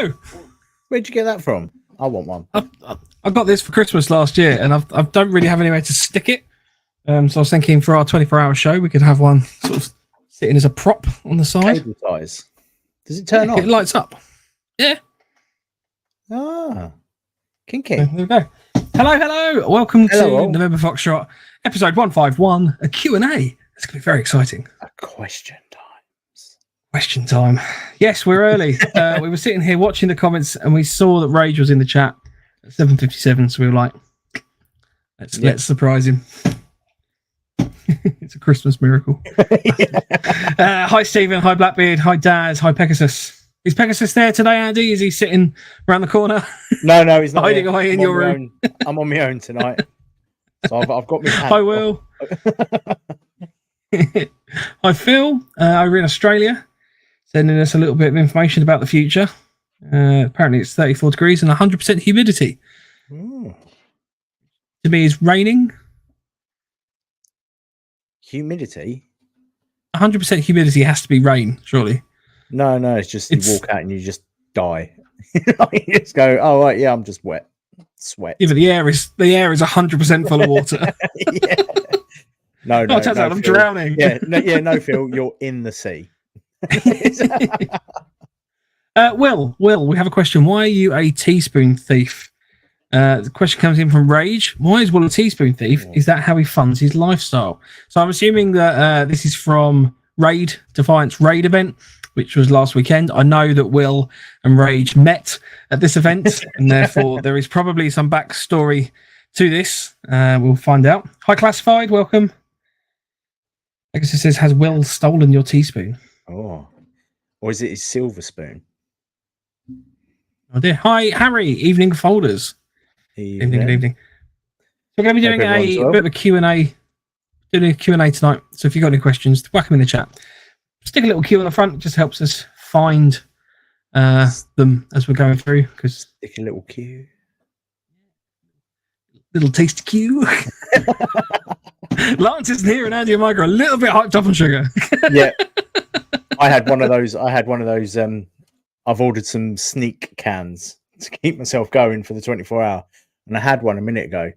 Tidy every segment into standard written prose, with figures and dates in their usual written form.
Hello. Where'd you get that from? I want one. I got this for Christmas last year, and I don't really have anywhere to stick it. So I was thinking for our 24-hour show, we could have one sort of sitting as a prop on the side. Cable ties. Does it turn on? It lights up. Yeah. Ah, kinky. So there we go. Hello. Welcome Hello. to November Foxtrot, episode 151, a Q&A. It's going to be very exciting. A question time. Question time. Yes, we're early. We were sitting here watching the comments, and we saw that Rage was in the chat at 7:57. So we were like, let's surprise him. It's a Christmas miracle. Hi, Stephen. Hi, Blackbeard. Hi, Daz. Hi, Pegasus. Is Pegasus there today, Andy? Is he sitting around the corner? No, he's not. Hiding away in your room. I'm on my own tonight. So I've got my. Hi, Will. Hi, Phil. Over in Australia, sending us a little bit of information about the future. Apparently, it's 34 degrees and 100% humidity. Ooh. To me, is raining. Humidity. 100% humidity has to be rain, surely. No, it's just you walk out and you just die. You just go, oh right, yeah, I'm just wet, sweat. Yeah, but the air is 100% full of water. Yeah. No, it turns out I'm Phil. drowning. No, Phil, you're in the sea. Will, we have a question. Why are you a teaspoon thief? The question comes in from Rage. Why is Will a teaspoon thief? Is that how he funds his lifestyle? So I'm assuming that this is from Defiance Raid event, which was last weekend. I know that Will and Rage met at this event, and therefore there is probably some backstory to this. We'll find out. Hi, Classified. Welcome. Pegasus says, has Will stolen your teaspoon? Oh, or is it his silver spoon? Oh dear. Hi, Harry. Evening Folders. Evening. So we're going to be doing a bit of a Q&A. Doing a Q&A tonight. So if you've got any questions, whack them in the chat. Stick a little Q on the front. It just helps us find them as we're going through. Stick a little Q. Little tasty Q. Lance isn't here, and Andy and Mike are a little bit hyped up on sugar. Yeah. I had one of those. I've ordered some sneak cans to keep myself going for the 24-hour. And I had one a minute ago.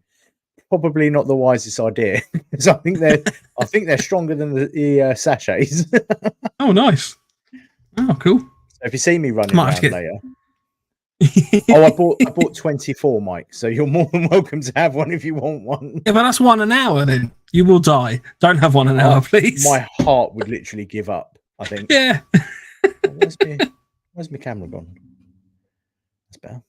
Probably not the wisest idea. Because I think they're stronger than the sachets. Oh, nice. Oh, cool. So if you see me running around later. I bought 24, Mike. So you're more than welcome to have one if you want one. Yeah, but that's 1 an hour then. You will die. Don't have 1 an hour, please. My heart would literally give up, I think. Yeah. Where's my camera gone? That's better.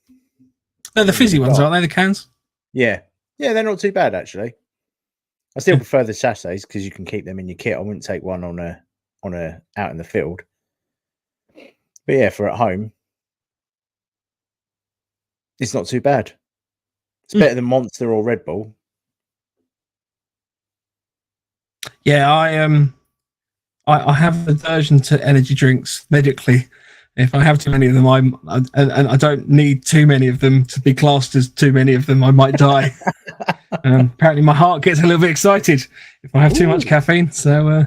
They're the fizzy ones, aren't they? The cans? Yeah, they're not too bad actually. I still prefer the sachets because you can keep them in your kit. I wouldn't take one on a out in the field. But yeah, for at home, it's not too bad. It's better than Monster or Red Bull. Yeah, I have aversion to energy drinks medically. If I have too many of them, and I don't need too many of them to be classed as too many of them, I might die. Apparently, my heart gets a little bit excited if I have too much caffeine. So,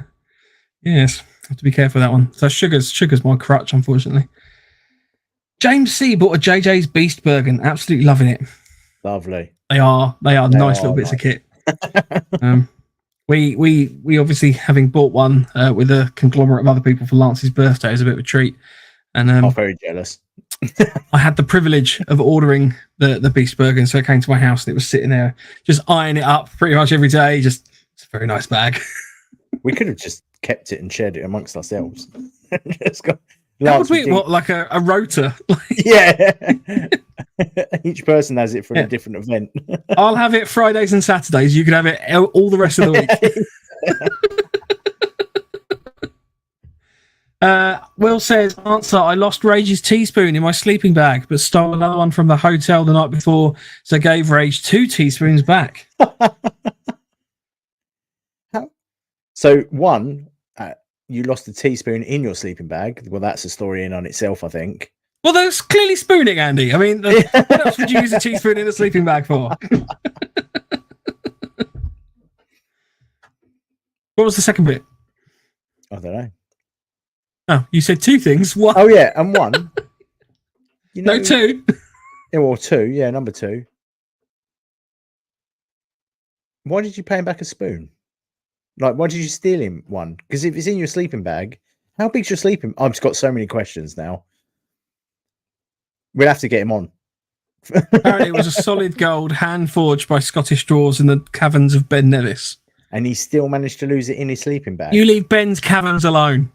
yes, have to be careful with that one. So, sugar's my crutch, unfortunately. James C bought a JJ's Beast Burger, absolutely loving it. Lovely. They are nice little bits of kit. We obviously, having bought one with a conglomerate of other people for Lance's birthday, is a bit of a treat. And I'm very jealous. I had the privilege of ordering the Beast Burger, and so it came to my house and it was sitting there, just eyeing it up pretty much every day. It's a very nice bag. We could have just kept it and shared it amongst ourselves. Just got, that would be like a rota. Yeah. Each person has it for a different event. I'll have it Fridays and Saturdays. You can have it all the rest of the week. Will says, answer, I lost Rage's teaspoon in my sleeping bag, but stole another one from the hotel the night before, so gave Rage 2 teaspoons back. So one, you lost a teaspoon in your sleeping bag. Well, that's a story in on itself, I think. Well, that's clearly spooning, Andy. I mean, what else would you use a teaspoon in a sleeping bag for? What was the second bit? I don't know. Oh, you said 2 things. One. Oh, yeah, and one. You know, No, 2. or 2, yeah, number 2. Why did you pay him back a spoon? Like, why did you steal him one? Because if it's in your sleeping bag, how big's your sleeping? I've just got so many questions now. We'll have to get him on. Apparently, it was a solid gold hand forged by Scottish drawers in the caverns of Ben Nevis. And he still managed to lose it in his sleeping bag. You leave Ben's caverns alone.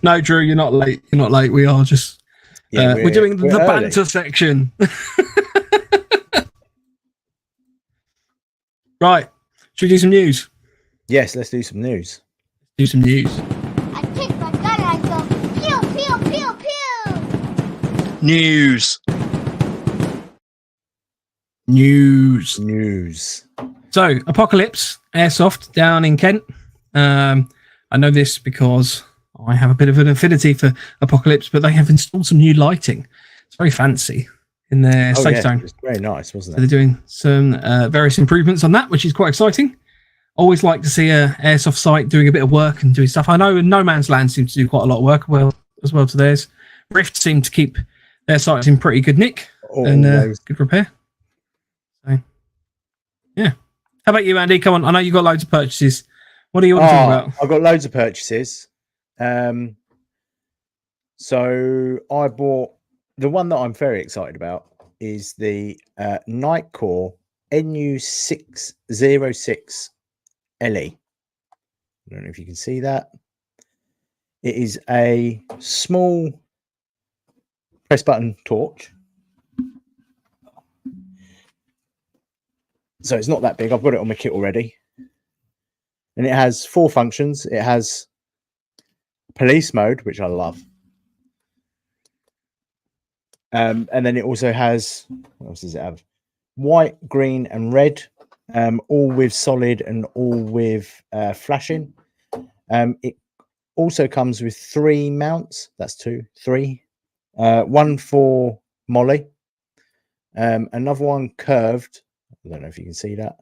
No, Drew, you're not late. You're not late. We are just we're doing the banter section. Right. Should we do some news? Yes, let's do some news. Do some news. I pick my gun and I go pew pew pew pew. News. So, Apocalypse Airsoft down in Kent. I know this because I have a bit of an affinity for Apocalypse, but they have installed some new lighting. It's very fancy in their safe zone. It's very nice, wasn't it? So they're doing some various improvements on that, which is quite exciting. Always like to see a Airsoft site doing a bit of work and doing stuff. I know No Man's Land seems to do quite a lot of work as well to theirs. Rift seem to keep their sites in pretty good nick and good repair. So, yeah. How about you, Andy? Come on. I know you've got loads of purchases. What are you talking about? I've got loads of purchases. So I bought the one that I'm very excited about is the Nightcore NU606 LE. I don't know if you can see that. It is a small press button torch. So it's not that big. I've got it on my kit already. And it has 4 functions. It has police mode, which I love. And then it also has, what else does it have? White, green, and red, all with solid and all with flashing. It also comes with 3 mounts. That's 2, 3. One for Molly. Another one curved. I don't know if you can see that.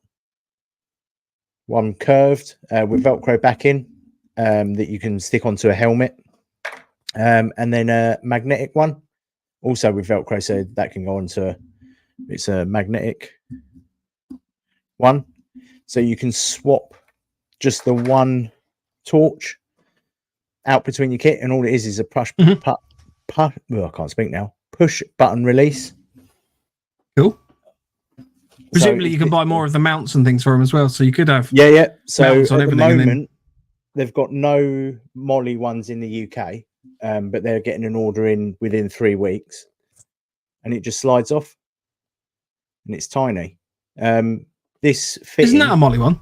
One curved with Velcro backing that you can stick onto a helmet. And then a magnetic one, also with Velcro, so that can go onto, it's a magnetic one. So you can swap just the one torch out between your kit, and all it is a push, well, I can't speak now, push button release. Cool. Presumably, you can buy more of the mounts and things for them as well. So you could have So mounts on at the everything. moment, they've got no Molly ones in the UK, but they're getting an order in within 3 weeks, and it just slides off, and it's tiny. This fitting, isn't that a Molly one?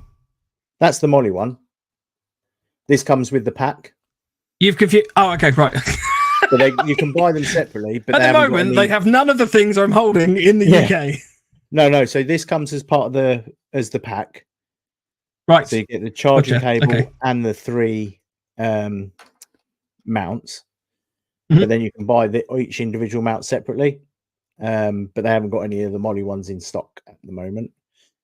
That's the Molly one. This comes with the pack. You've confused. Oh, okay, right. So you can buy them separately, but at the moment they have none of the things I'm holding in the UK. No. So this comes as part of the pack, right? So you get the charging cable and the 3 mounts, but then you can buy each individual mount separately. But they haven't got any of the Molly ones in stock at the moment.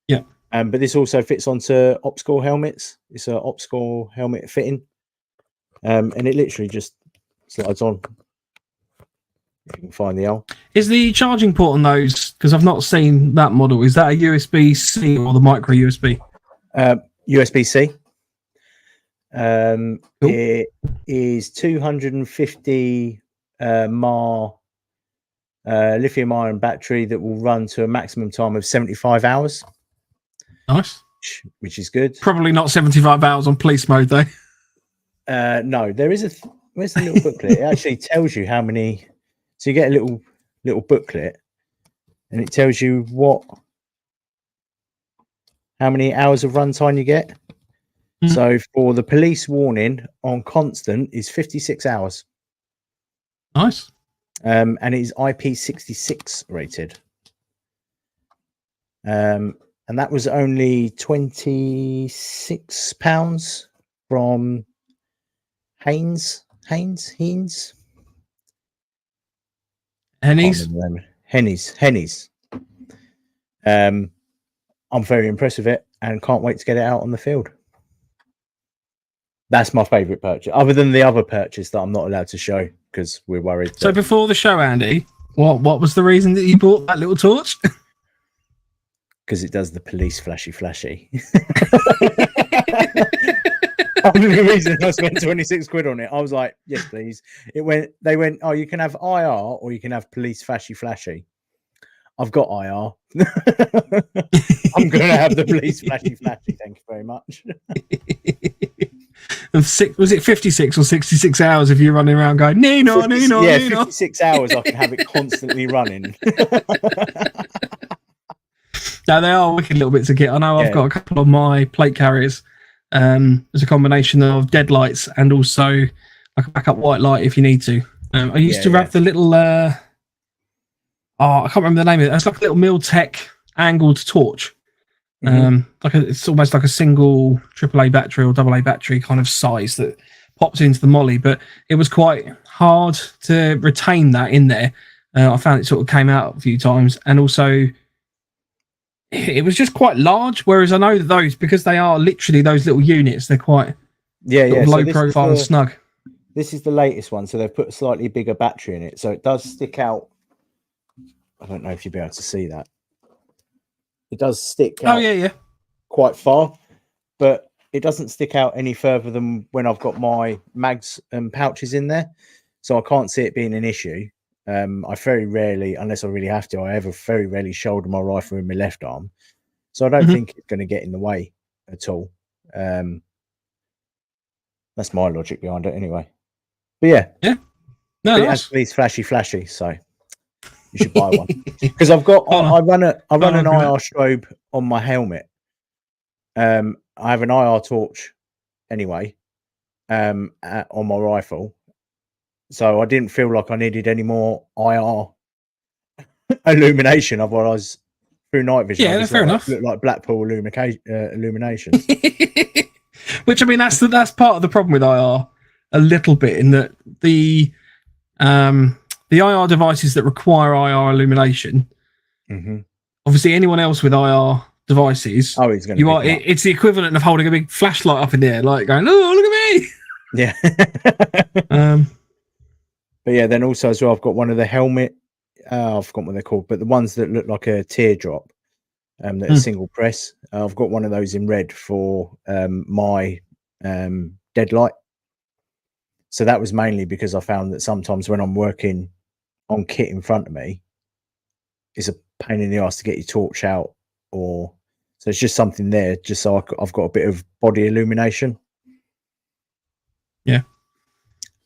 Yeah. But this also fits onto OpScore helmets. It's a OpScore helmet fitting, and it literally just slides on. If you can find the L. Is the charging port on those? Because I've not seen that model. Is that a USB-C or the micro USB? USB-C. Cool. It is 250 mAh lithium-ion battery that will run to a maximum time of 75 hours. Nice. Which is good. Probably not 75 hours on police mode, though. No, there is where's the little booklet? It actually tells you how many. So you get a little booklet, and it tells you how many hours of runtime you get. So for the police warning on constant is 56 hours. Nice. And it is IP66 rated. And that was only £26 from Henny's. I'm very impressed with it and can't wait to get it out on the field. That's my favourite purchase, other than the other purchase that I'm not allowed to show because we're worried. So before the show, Andy, what was the reason that you bought that little torch? Because it does the police flashy. Only reason I spent 26 quid on it. I was like, yes, please. They went, oh, you can have IR or you can have police flashy. I've got IR. I'm going to have the police flashy. Thank you very much. Was it 56 or 66 hours if you're running around going, Nino? 56 hours I can have it constantly running. No, they are wicked little bits of kit. I know I've got a couple of my plate carriers. There's a combination of dead lights and also like a backup white light if you need to. I used to wrap the little I can't remember the name of it. It's like a little Miltech angled torch. It's almost like a single AAA battery or AA battery kind of size that pops into the molly, but it was quite hard to retain that in there. I found it sort of came out a few times, and also it was just quite large. Whereas I know that those, because they are literally those little units, they're quite low profile and snug. This is the latest one, so they've put a slightly bigger battery in it, so it does stick out. I don't know if you'll be able to see that. It does stick out quite far, but it doesn't stick out any further than when I've got my mags and pouches in there. So I can't see it being an issue. I very rarely, unless I really have to, I ever very rarely shoulder my rifle in my left arm. So I don't think it's going to get in the way at all. That's my logic behind it anyway. But yeah. No, it has these flashy, so you should buy one. Because I've got I run an IR strobe on my helmet. I have an IR torch anyway on my rifle. So I didn't feel like I needed any more IR illumination. Otherwise, through night vision, yeah, fair enough. Look like Blackpool illumination. Which, I mean, that's part of the problem with IR a little bit, in that the IR devices that require IR illumination, obviously anyone else with IR devices, it's the equivalent of holding a big flashlight up in the air, like going, oh, look at me. Yeah. But yeah, then also as well, I've got one of the helmet. I've forgotten what they're called, but the ones that look like a teardrop, that are single press. I've got one of those in red for my deadlight. So that was mainly because I found that sometimes when I'm working on kit in front of me, it's a pain in the ass to get your torch out, so it's just something there, just so I've got a bit of body illumination. Yeah.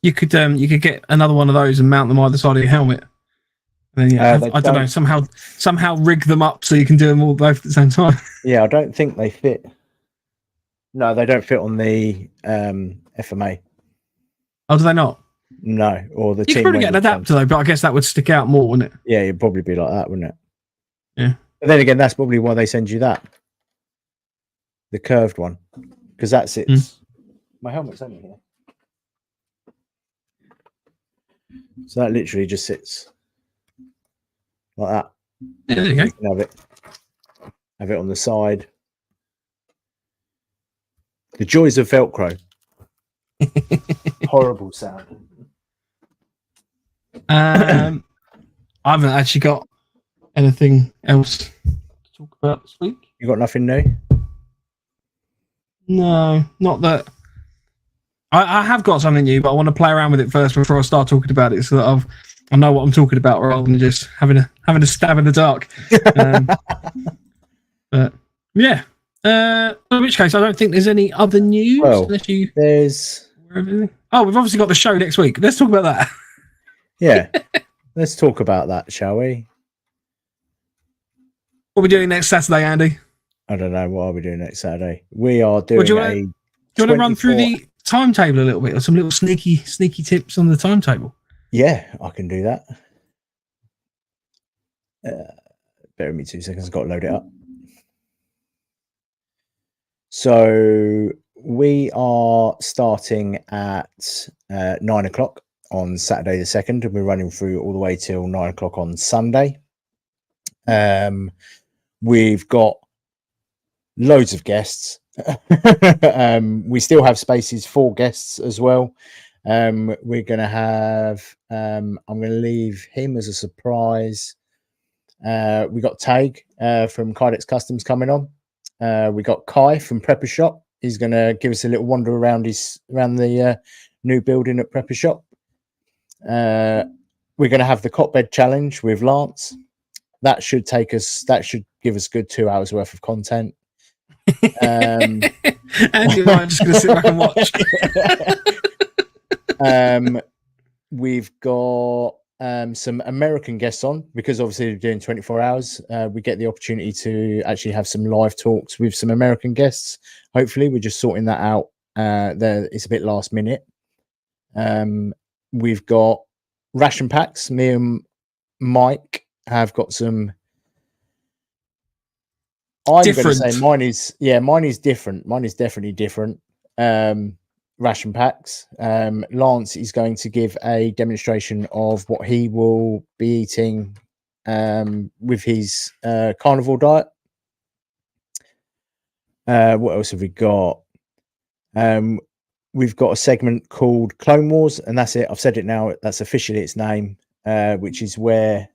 You could get another one of those and mount them either side of your helmet. And then I don't know, somehow rig them up so you can do them all both at the same time. Yeah, I don't think they fit. No, they don't fit on the FMA. Oh, do they not? No, or the you could probably get an adapter though, but I guess that would stick out more, wouldn't it? Yeah, it'd probably be like that, wouldn't it? Yeah. But then again, that's probably why they send you that, the curved one, because that sits. My helmet's only here. So that literally just sits like that. Yeah, there you go. You can have it on the side. The joys of Velcro. Horrible sound. I haven't actually got anything else to talk about this week. You got nothing new? No, not that. I have got something new, but I want to play around with it first before I start talking about it, so that I know what I'm talking about, rather than just having a stab in the dark. But yeah, in which case I don't think there's any other news. Well, there's. Oh, we've obviously got the show next week. Let's talk about that. Yeah, let's talk about that, shall we? What are we doing next Saturday, Andy? I don't know. What are we doing next Saturday? We are doing do you want to run through the timetable a little bit, or some little sneaky tips on the timetable? Yeah, I can do that. Bear with me 2 seconds. I've got to load it up. So we are starting at 9 o'clock on Saturday the 2nd, and we're running through all the way till 9 o'clock on Sunday. We've got loads of guests. We still have spaces for guests as well. We're going to have, I'm going to leave him as a surprise. We got Tag from Kydex Customs coming on. We got Kai from Prepper Shop. He's going to give us a little wander around the new building at Prepper Shop. We're going to have the cot bed challenge with Lance. That should give us a good 2 hours worth of content. And you are just going to sit back and watch. We've got some American guests on, because obviously we're doing 24 hours. We get the opportunity to actually have some live talks with some American guests. Hopefully, we're just sorting that out. It's a bit last minute. We've got ration packs. Me and Mike have got some. I'm going to say mine is different. Mine is definitely different. Ration packs. Lance is going to give a demonstration of what he will be eating with his carnivore diet. What else have we got? We've got a segment called Clone Wars, and that's it. I've said it now. That's officially its name, which is where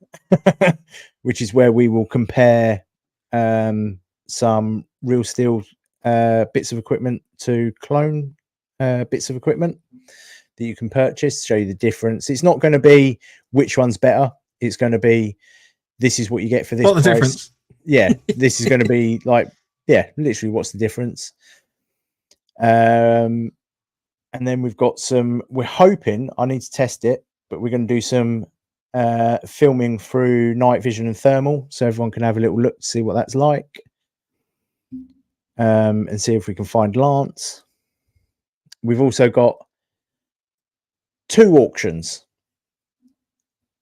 we will compare some real steel bits of equipment to clone bits of equipment that you can purchase, show you the difference. It's not going to be which one's better. It's going to be, this is what you get for this price. The difference? Yeah, this is going to be like, yeah, literally what's the difference. And then we've got we're hoping, I need to test it, but we're going to do some filming through night vision and thermal, so everyone can have a little look to see what that's like, and see if we can find Lance. We've also got 2 auctions.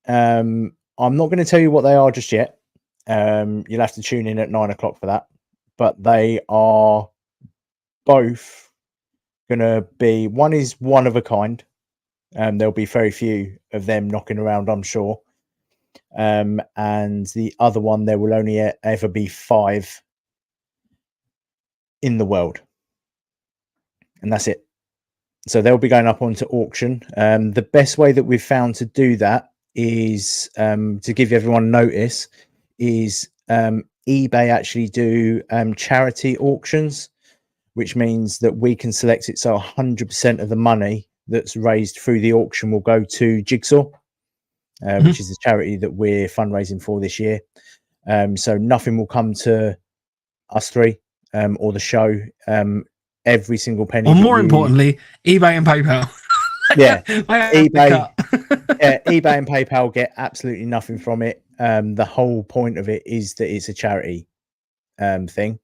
I'm not going to tell you what they are just yet. You'll have to tune in at 9 o'clock for that, but they are both going to be, one is one of a kind. There'll be very few of them knocking around, I'm sure. And the other one, there will only ever be 5 in the world, and that's it. So they'll be going up onto auction. The best way that we've found to do that is to give everyone notice is eBay actually do charity auctions, which means that we can select it so 100% of the money that's raised through the auction will go to Jigsaw, which is the charity that we're fundraising for this year. So nothing will come to us 3 or the show. Every single penny. Or more importantly, eBay and PayPal. Yeah, eBay and PayPal get absolutely nothing from it. The whole point of it is that it's a charity thing.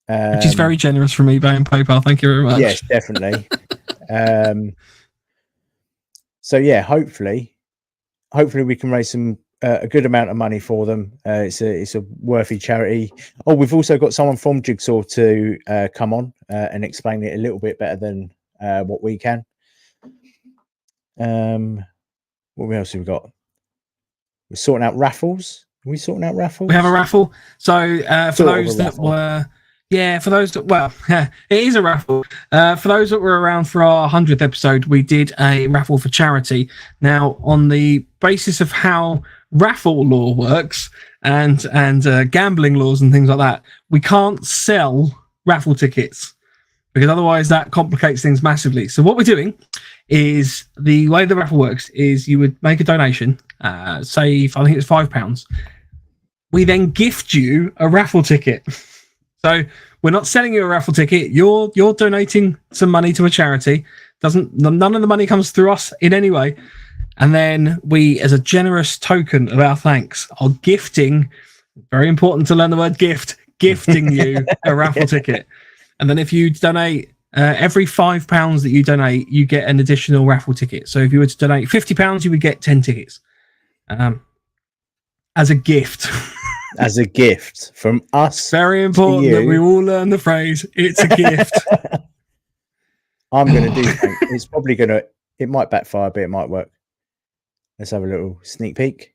Which is very generous from eBay and PayPal. Thank you very much. Yes, definitely. So yeah, hopefully we can raise a good amount of money for them. It's a worthy charity. Oh, we've also got someone from Jigsaw to come on and explain it a little bit better than what we can. What else have we got? We're sorting out raffles. Are we sorting out raffles? We have a raffle. So for those that were, it is a raffle. For those that were around for our 100th episode, we did a raffle for charity. Now, on the basis of how raffle law works and gambling laws and things like that, we can't sell raffle tickets because otherwise that complicates things massively. So what we're doing is, the way the raffle works is you would make a donation, say, I think it's £5. We then gift you a raffle ticket. So we're not selling you a raffle ticket. You're donating some money to a charity. None of the money comes through us in any way. And then we, as a generous token of our thanks, are gifting, very important to learn the word gifting you a raffle ticket. And then if you donate, every £5 that you donate, you get an additional raffle ticket. So if you were to donate £50, you would get 10 tickets as a gift. As a gift from us. Very important that we all learn the phrase, it's a gift. I'm going to do something. It's probably going to, it might backfire, but it might work. Let's have a little sneak peek.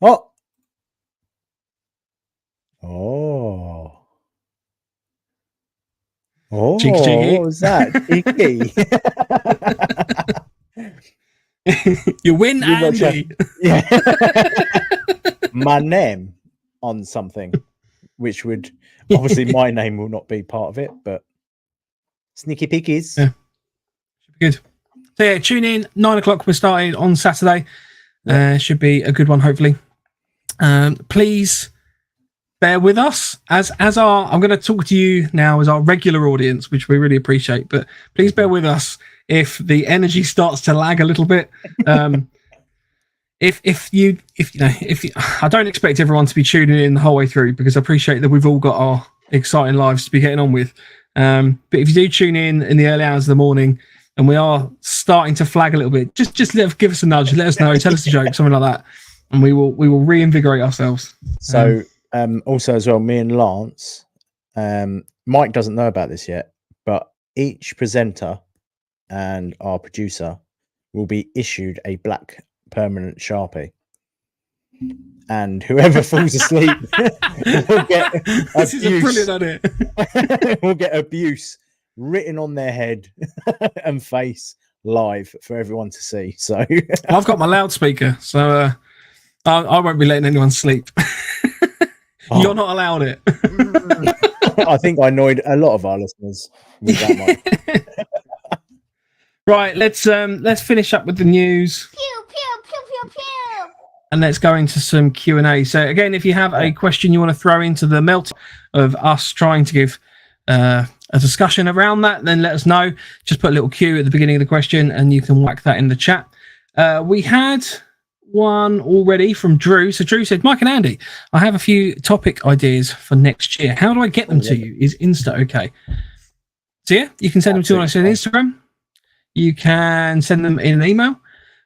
Oh. Oh, Cheeky, cheeky. what was that? Cheeky. You win, You got Andy. Yeah. My name on something, which would obviously my name will not be part of it, but sneaky piggies. Yeah. Should be good. So yeah, tune in 9 o'clock. We're starting on Saturday. Should be a good one, hopefully. Please bear with us as I'm going to talk to you now as our regular audience, which we really appreciate. But please bear with us if the energy starts to lag a little bit. If you I don't expect everyone to be tuning in the whole way through, because I appreciate that we've all got our exciting lives to be getting on with. But if you do tune in the early hours of the morning and we are starting to flag a little bit, just give us a nudge, let us know, tell us a joke, something like that, and we will reinvigorate ourselves. So also as well, me and Lance, Mike doesn't know about this yet, but each presenter and our producer will be issued a black permanent Sharpie, and whoever falls asleep will get this is a brilliant idea. will get abuse written on their head and face live for everyone to see. So I've got my loudspeaker, so I won't be letting anyone sleep. You're not allowed it. I think I annoyed a lot of our listeners with that one. Right, let's finish up with the news. Pew, pew, pew, pew, pew. And let's go into some Q&A. So again, if you have a question you want to throw into the melt of us trying to give a discussion around that, then let us know. Just put a little Q at the beginning of the question and you can whack that in the chat. We had one already from Drew. So Drew said, Mike and Andy, I have a few topic ideas for next year. How do I get them to you? Is Insta okay? So yeah, you can send them to us on Instagram. You can send them in an email,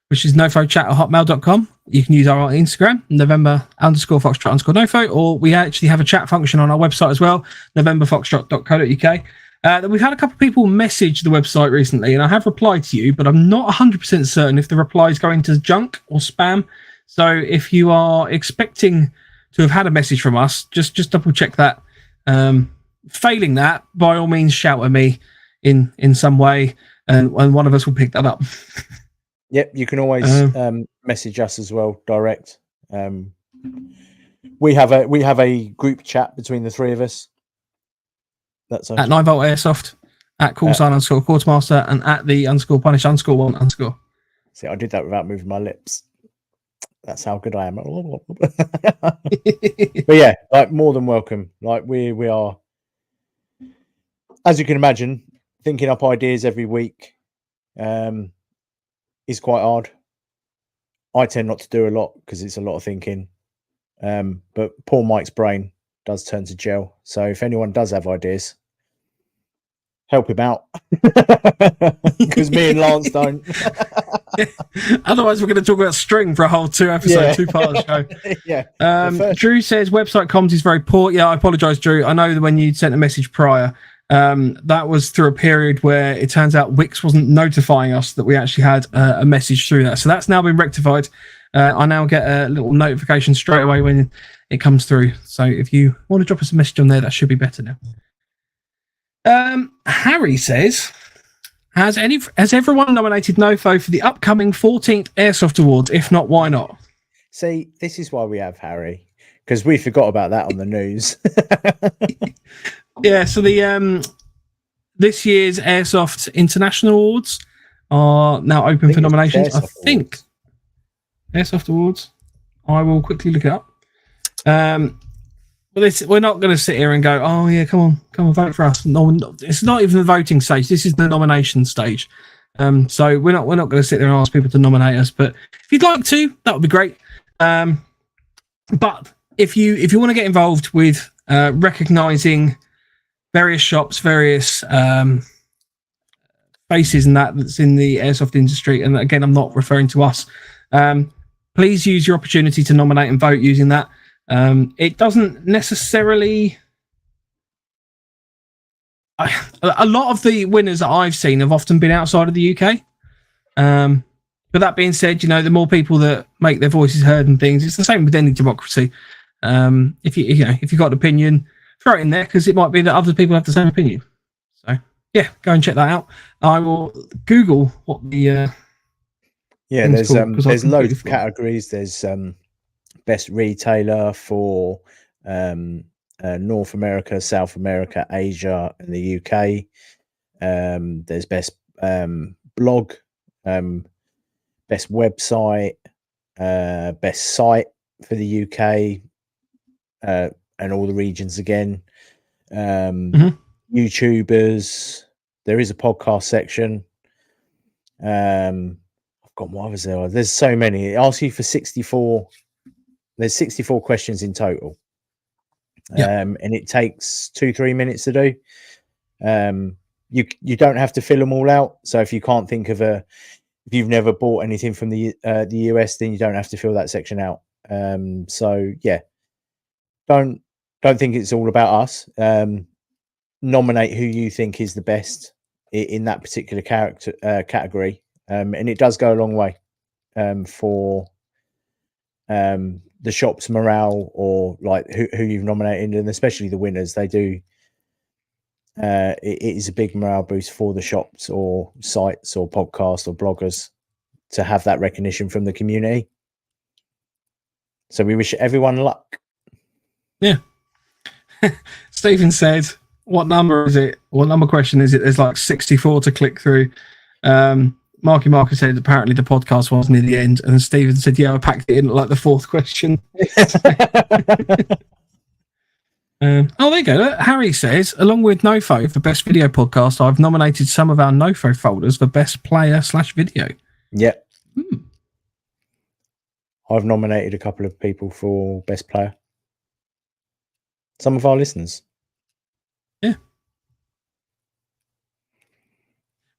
which is nofochat@hotmail.com. You can use our Instagram, November_Foxtrot_NoFo, or we actually have a chat function on our website as well, NovemberFoxtrot.co.uk. We've had a couple of people message the website recently, and I have replied to you, but I'm not 100% certain if the reply is going to junk or spam. So if you are expecting to have had a message from us, just double check that. Failing that, by all means, shout at me in some way. And one of us will pick that up. Yep, you can always message us as well, direct. We have a group chat between the three of us. That's at 9-volt Airsoft, at callsign_quartermaster, and at the _punish_1_. See, I did that without moving my lips. That's how good I am. But yeah, like more than welcome. Like we are, as you can imagine, thinking up ideas every week is quite hard. I tend not to do a lot because it's a lot of thinking. But poor Mike's brain does turn to gel. So if anyone does have ideas, help him out. Because me and Lance don't. Otherwise, we're going to talk about string for a whole 2-part show. Yeah. Drew says website comms is very poor. Yeah, I apologise, Drew. I know that when you sent a message prior, that was through a period where it turns out Wix wasn't notifying us that we actually had a message through that. So that's now been rectified. I now get a little notification straight away when it comes through. So if you want to drop us a message on there, that should be better now. Harry says, has everyone nominated NoFo for the upcoming 14th Airsoft Awards? If not, why not? See, this is why we have Harry, because we forgot about that on the news. Yeah, so the this year's Airsoft International Awards are now open for nominations. I think Airsoft Awards. I will quickly look it up. But we're not going to sit here and go, oh yeah, come on, vote for us. No, it's not even the voting stage. This is the nomination stage. So we're not going to sit there and ask people to nominate us. But if you'd like to, that would be great. But if you want to get involved with recognising various shops, various faces and that's in the airsoft industry, and again, I'm not referring to us, please use your opportunity to nominate and vote using that. It doesn't necessarily... a lot of the winners that I've seen have often been outside of the UK. But that being said, the more people that make their voices heard and things, it's the same with any democracy. If you've got an opinion, throw it in there, because it might be that other people have the same opinion. So yeah, go and check that out. I will Google what the thing's there's called, 'cause I there's completely loads of forgot. categories. There's best retailer for North America, South America, Asia, and the UK. There's best blog, best website, best site for the UK, and all the regions again. YouTubers. There is a podcast section. I've got what others there. There's so many. It asks you for 64. There's 64 questions in total. And it takes 2-3 minutes to do. You don't have to fill them all out. So if you can't think of if you've never bought anything from the US, then you don't have to fill that section out. So yeah, don't think it's all about us. Nominate who you think is the best in that particular category, and it does go a long way for the shop's morale, or like who you've nominated, and especially the winners. They do. It is a big morale boost for the shops or sites or podcasts or bloggers to have that recognition from the community. So we wish everyone luck. Yeah. Stephen said, what number is it? What number question is it? There's like 64 to click through. Marky Marker said apparently the podcast was near the end, and Stephen said, yeah, I packed it in like the fourth question. Oh, there you go. Harry says, along with NoFo for best video podcast, I've nominated some of our NoFo folders for best player/video. Yep. I've nominated a couple of people for best player. Some of our listeners. Yeah.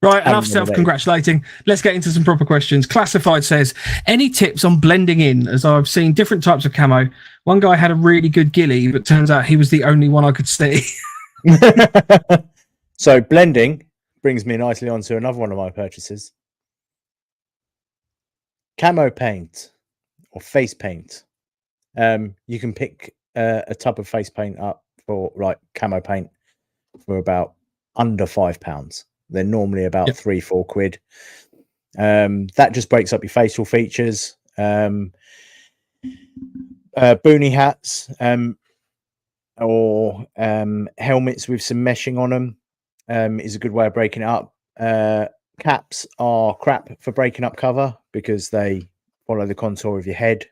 Right, enough self-congratulating. Let's get into some proper questions. Classified says, any tips on blending in, as I've seen different types of camo? One guy had a really good ghillie, but turns out he was the only one I could see. So blending brings me nicely on to another one of my purchases. Camo paint or face paint. You can pick a tub of face paint up for like camo paint for about under £5. They're normally about £3-4 quid. That just breaks up your facial features. Boonie hats or helmets with some meshing on them is a good way of breaking it up. Caps are crap for breaking up cover because they follow the contour of your head.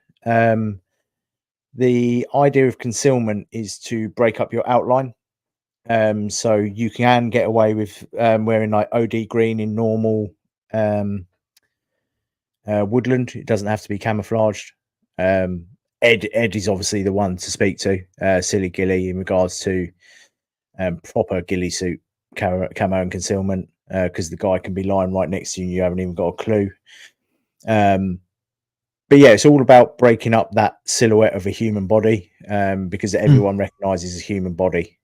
The idea of concealment is to break up your outline. So you can get away with wearing like OD green in normal woodland. It doesn't have to be camouflaged. Ed is obviously the one to speak to, Silly Gilly, in regards to proper ghillie suit camo and concealment, because the guy can be lying right next to you and you haven't even got a clue. But yeah, it's all about breaking up that silhouette of a human body, because everyone recognizes a human body.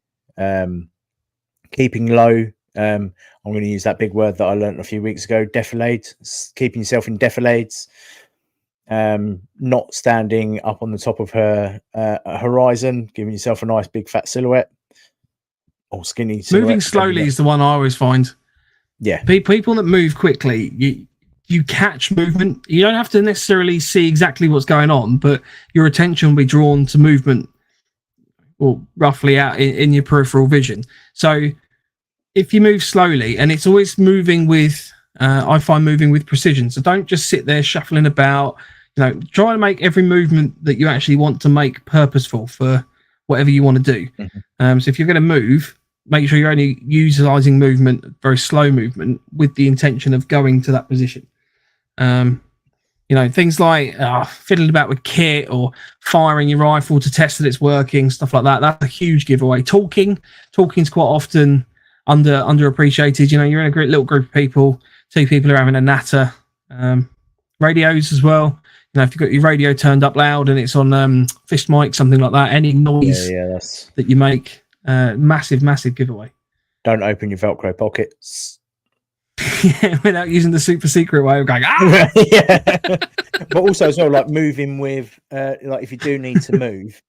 Keeping low. I'm going to use that big word that I learned a few weeks ago, defilade. Keeping yourself in defilades. Not standing up on the top of a horizon, giving yourself a nice big fat silhouette or skinny silhouette. Moving slowly is the one I always find. Yeah. People that move quickly, you catch movement. You don't have to necessarily see exactly what's going on, but your attention will be drawn to movement, or roughly out in your peripheral vision. So if you move slowly, and it's always moving with, I find moving with precision. So don't just sit there shuffling about. Try to make every movement that you actually want to make purposeful for whatever you want to do. So if you're going to move, make sure you're only utilizing movement, very slow movement, with the intention of going to that position. Things like fiddling about with kit or firing your rifle to test that it's working, stuff like that. That's a huge giveaway. Talking's quite often underappreciated. You're in a great little group of people. 2 people are having a natter. Radios as well. If you've got your radio turned up loud and it's on fist mic, something like that, any noise that you make, massive giveaway. Don't open your Velcro pockets. Yeah, without using the super secret way of going, Yeah. But also as well, like moving with, like if you do need to move,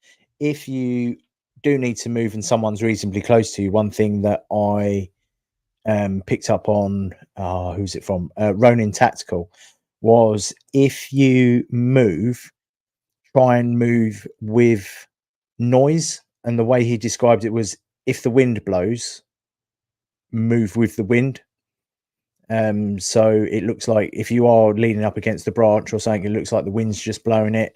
and someone's reasonably close to you, one thing that I picked up on who's it from? Ronin Tactical, was if you try and move with noise. And the way he described it was, if the wind blows, move with the wind. So it looks like if you are leaning up against a branch or something, it looks like the wind's just blowing it.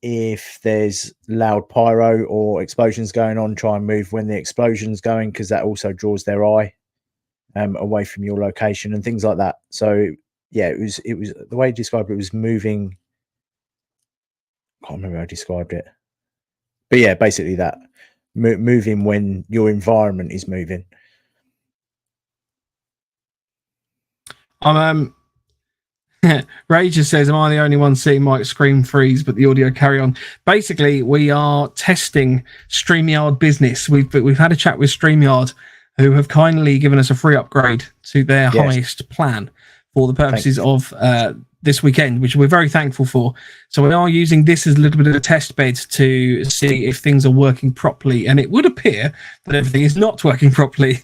If there's loud pyro or explosions going on, try and move when the explosion's going, because that also draws their eye away from your location and things like that. So yeah, it was the way he described it was moving. I can't remember how I described it, but yeah, basically that moving when your environment is moving. Rage says, am I the only one seeing Mike scream freeze but the audio carry on? Basically, we are testing StreamYard business. We've had a chat with StreamYard, who have kindly given us a free upgrade to their highest plan for the purposes of this weekend, which we're very thankful for. So we are using this as a little bit of a test bed to see if things are working properly, and it would appear that everything is not working properly.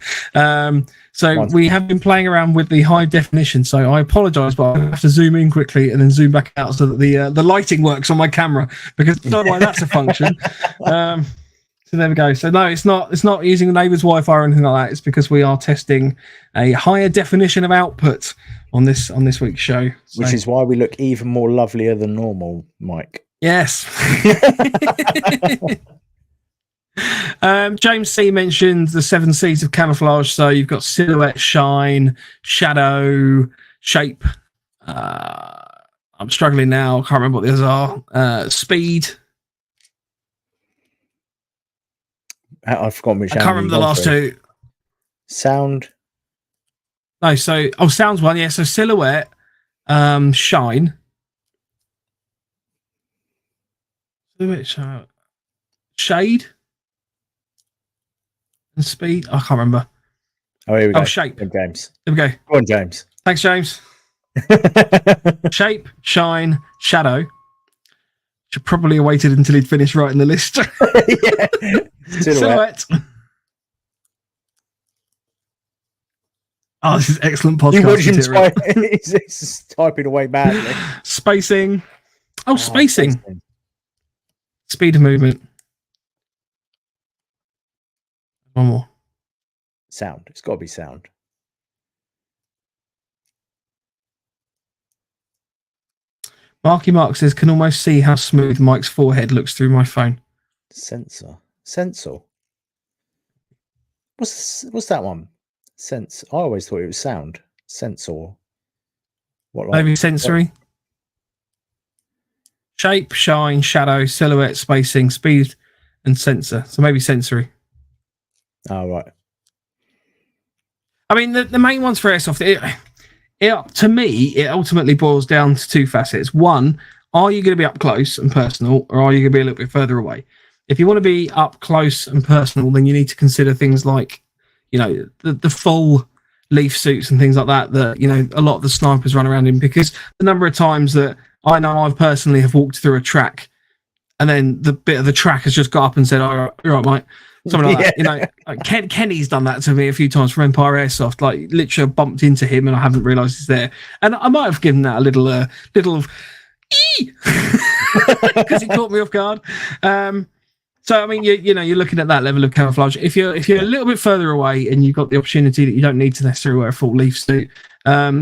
So we have been playing around with the high definition. So I apologize, but I have to zoom in quickly and then zoom back out so that the lighting works on my camera, because I don't know why that's a function. So there we go. So no, it's not using the neighbor's Wi-Fi or anything like that. It's because we are testing a higher definition of output on this week's show. So, which is why we look even more lovelier than normal, Mike. Yes. James C mentioned the 7 C's of camouflage. So you've got silhouette, shine, shadow, shape. I'm struggling now. I can't remember what the others are. Speed. I've forgotten which. I can't remember the last two. Sound. No, sounds one. Yeah, so silhouette, shine. Silhouette, shade, and speed. I can't remember. Oh, here we go. Shape. Go on, James. There we go. Go on, James. Thanks, James. Shape, shine, shadow. Should probably have waited until he'd finished writing the list. Silhouette. Oh, this is excellent podcast. He's typing away badly. Spacing. Spacing. Speed of movement. One more. Sound. It's got to be sound. Marky Mark says, can almost see how smooth Mike's forehead looks through my phone. Sensor. What's that one? Sense. I always thought it was sound. Sensor. What? Like, maybe sensory. Shape, shine, shadow, silhouette, spacing, speed, and sensor. So maybe sensory. Oh, right. I mean, the main ones for Airsoft, to me, it ultimately boils down to two facets. One, are you going to be up close and personal, or are you going to be a little bit further away? If you want to be up close and personal, then you need to consider things like, the full leaf suits and things like that, a lot of the snipers run around in, because the number of times that I know I've personally have walked through a track and then the bit of the track has just got up and said, "Oh, you're right, mate." Something like that. Like Kenny's done that to me a few times from Empire Airsoft. Like literally bumped into him and I haven't realised he's there. And I might have given that a little because he caught me off guard. So I mean, you're looking at that level of camouflage. If you're a little bit further away and you've got the opportunity that you don't need to necessarily wear a full leaf suit,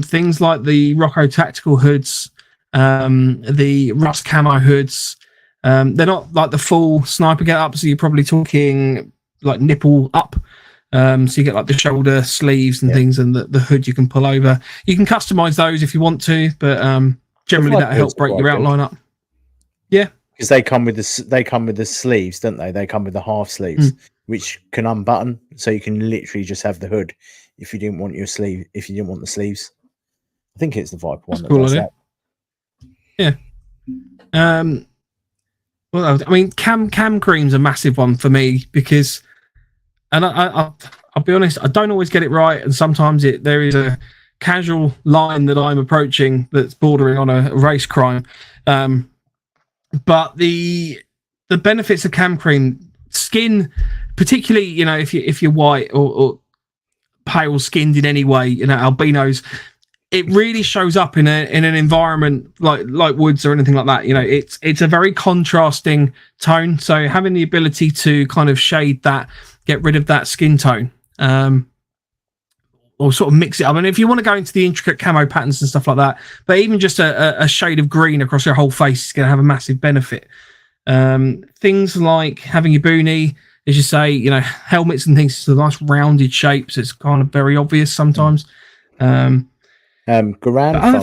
things like the Rocco tactical hoods, the Rust camo hoods, they're not like the full sniper get up, so you're probably talking like nipple up. So you get like the shoulder sleeves and things, and the hood you can pull over. You can customize those if you want to, but generally that'll help break your outline up. Yeah. Because they come with the sleeves, don't they? They come with the half sleeves, which can unbutton, so you can literally just have the hood if you didn't want your sleeve. If you didn't want the sleeves, I think it's the Viper one. That's cool, does that. Yeah. Well, I mean, cam cream's a massive one for me because, and I'll be honest, I don't always get it right, and sometimes there is a casual line that I'm approaching that's bordering on a race crime. But the benefits of cam cream, skin, particularly, if you're white or pale skinned in any way, albinos. It really shows up in an environment like woods or anything like that. It's a very contrasting tone. So having the ability to kind of shade that, get rid of that skin tone, or sort of mix it up. I mean, if you want to go into the intricate camo patterns and stuff like that, but even just a shade of green across your whole face is going to have a massive benefit. Things like having your boonie, as you say, helmets and things, it's a nice rounded shape, so it's kind of very obvious sometimes. Garand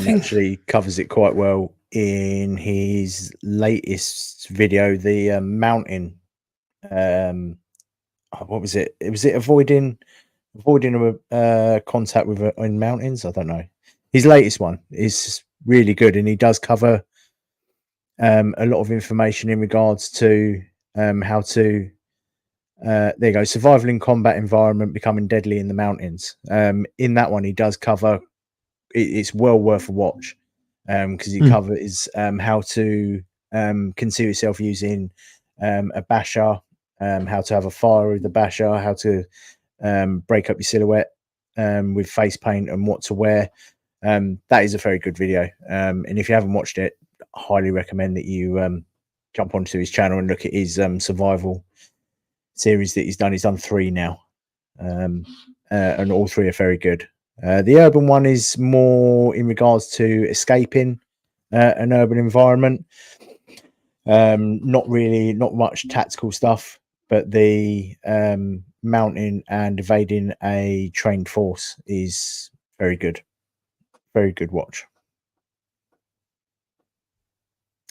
actually covers it quite well in his latest video, the mountain. What was it? Was it avoiding contact with in mountains? I don't know. His latest one is really good, and he does cover a lot of information in regards to how to there you go, survival in combat environment, becoming deadly in the mountains. In that one, he does cover. It's well worth a watch because he covers how to conceal yourself using a basher, how to have a fire with the basher, how to break up your silhouette with face paint, and what to wear. That is a very good video, and if you haven't watched it, I highly recommend that you jump onto his channel and look at his survival series that he's done. He's done 3 now, and all 3 are very good. The urban one is more in regards to escaping an urban environment. Not much tactical stuff, but the mounting and evading a trained force is very good. Very good watch.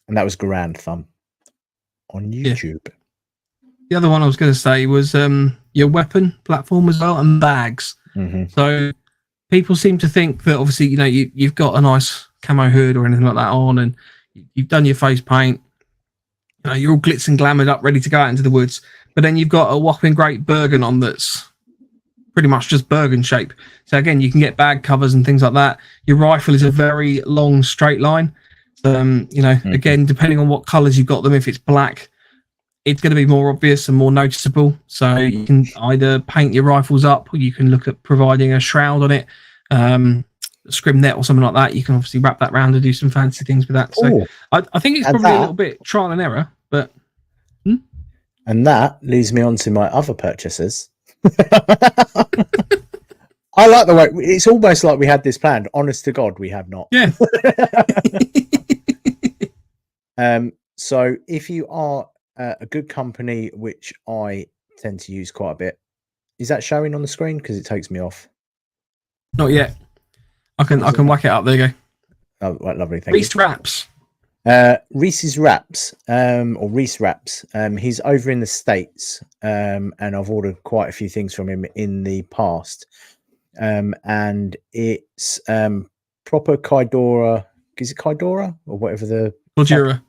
And that was Grand Thumb on YouTube. Yeah. The other one I was going to say was your weapon platform as well, and bags. So people seem to think that obviously, you've got a nice camo hood or anything like that on, and you've done your face paint. You're all glitz and glamoured up, ready to go out into the woods. But then you've got a whopping great Bergen on that's pretty much just Bergen shape. So again, you can get bag covers and things like that. Your rifle is a very long straight line. Again, depending on what colours you've got them, if it's black, it's going to be more obvious and more noticeable. So you can either paint your rifles up, or you can look at providing a shroud on it, a scrim net or something like that. You can obviously wrap that round and do some fancy things with that. So I think it's probably a little bit trial and error, but. And that leads me on to my other purchases. I like the way it's almost like we had this planned. Honest to God, we have not. Yeah. So if you are a good company, which I tend to use quite a bit, is that showing on the screen? Because it takes me off. Not yet. I can whack it up. There you go. Oh, right, lovely. Thank you. Reese Wraps. Reese's Wraps, or Reese Wraps. He's over in the States, and I've ordered quite a few things from him in the past. And it's proper Kaidora. Is it Kaidora or whatever the Kojura?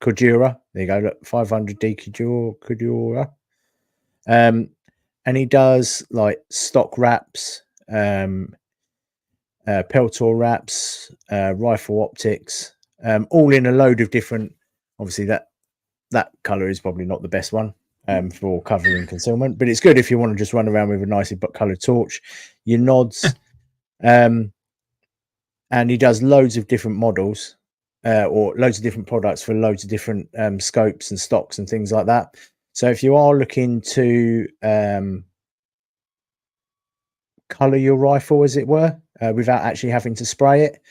Kojura. There you go. Look, 500D Kojura. And he does like stock wraps, Peltor wraps, rifle optics, all in a load of different. Obviously, that color is probably not the best one for covering concealment, but it's good if you want to just run around with a nicely colored torch. Your nods, and he does loads of different models, or loads of different products for loads of different scopes and stocks and things like that. So if you are looking to color your rifle, as it were, without actually having to spray it,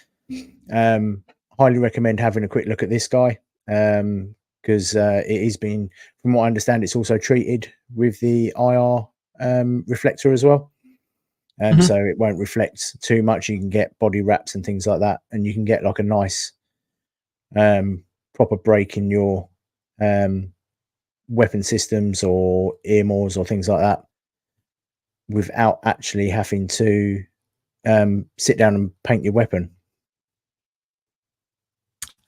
highly recommend having a quick look at this guy, because it is being, from what I understand, it's also treated with the IR reflector as well. So it won't reflect too much. You can get body wraps and things like that, and you can get like a nice proper break in your weapon systems or earmores or things like that without actually having to sit down and paint your weapon.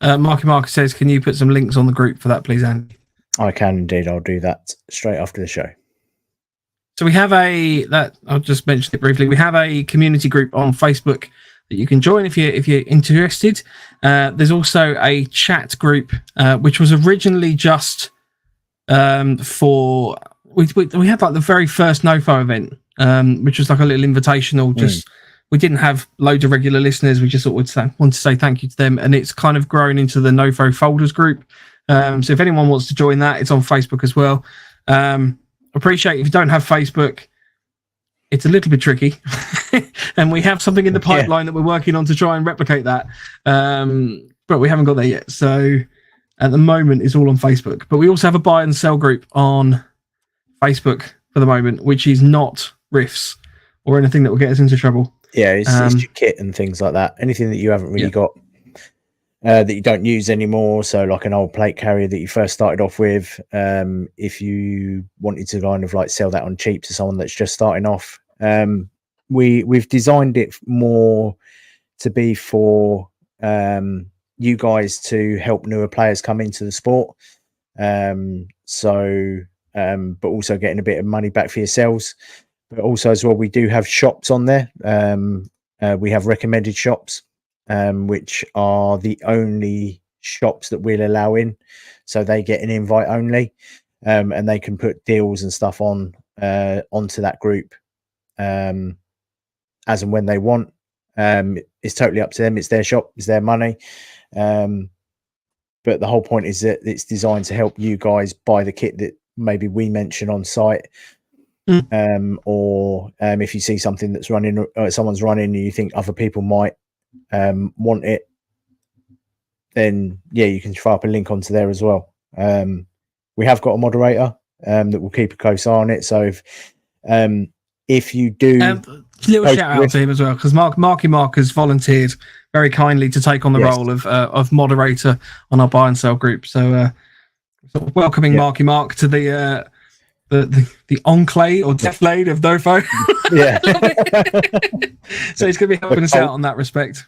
Marky Mark says, can you put some links on the group for that, please, Andy? I can indeed. I'll do that straight after the show. So we have I'll just mention it briefly. We have a community group on Facebook that you can join if you're interested. There's also a chat group, which was originally just for, we had like the very first NoFo event which was like a little invitational. Just we didn't have loads of regular listeners. We just thought we'd want to say thank you to them, and it's kind of grown into the NoFo folders group. So if anyone wants to join that, it's on Facebook as well. Appreciate if you don't have Facebook. It's a little bit tricky, and we have something in the pipeline that we're working on to try and replicate that, but we haven't got there yet. So at the moment, it's all on Facebook. But we also have a buy and sell group on Facebook for the moment, which is not riffs or anything that will get us into trouble. Yeah, it's your kit and things like that. Anything that you haven't really got that you don't use anymore. So like an old plate carrier that you first started off with, if you wanted to kind of like sell that on cheap to someone that's just starting off, we've designed it more to be for you guys to help newer players come into the sport. But also getting a bit of money back for yourselves. But also as well, we do have shops on there. We have recommended shops, which are the only shops that we'll allow in. So they get an invite only, and they can put deals and stuff on onto that group as and when they want. It's totally up to them. It's their shop, it's their money. But the whole point is that it's designed to help you guys buy the kit that maybe we mention on site. Or if you see something that's running, someone's running, and you think other people might want it, then you can throw up a link onto there as well. We have got a moderator that will keep a close eye on it. So if you do, little shout out to him as well, because Marky Mark has volunteered very kindly to take on the role of moderator on our buy and sell group. So sort of welcoming Marky Mark to the enclave or deflate of NoFo. So he's going to be helping us out on that respect.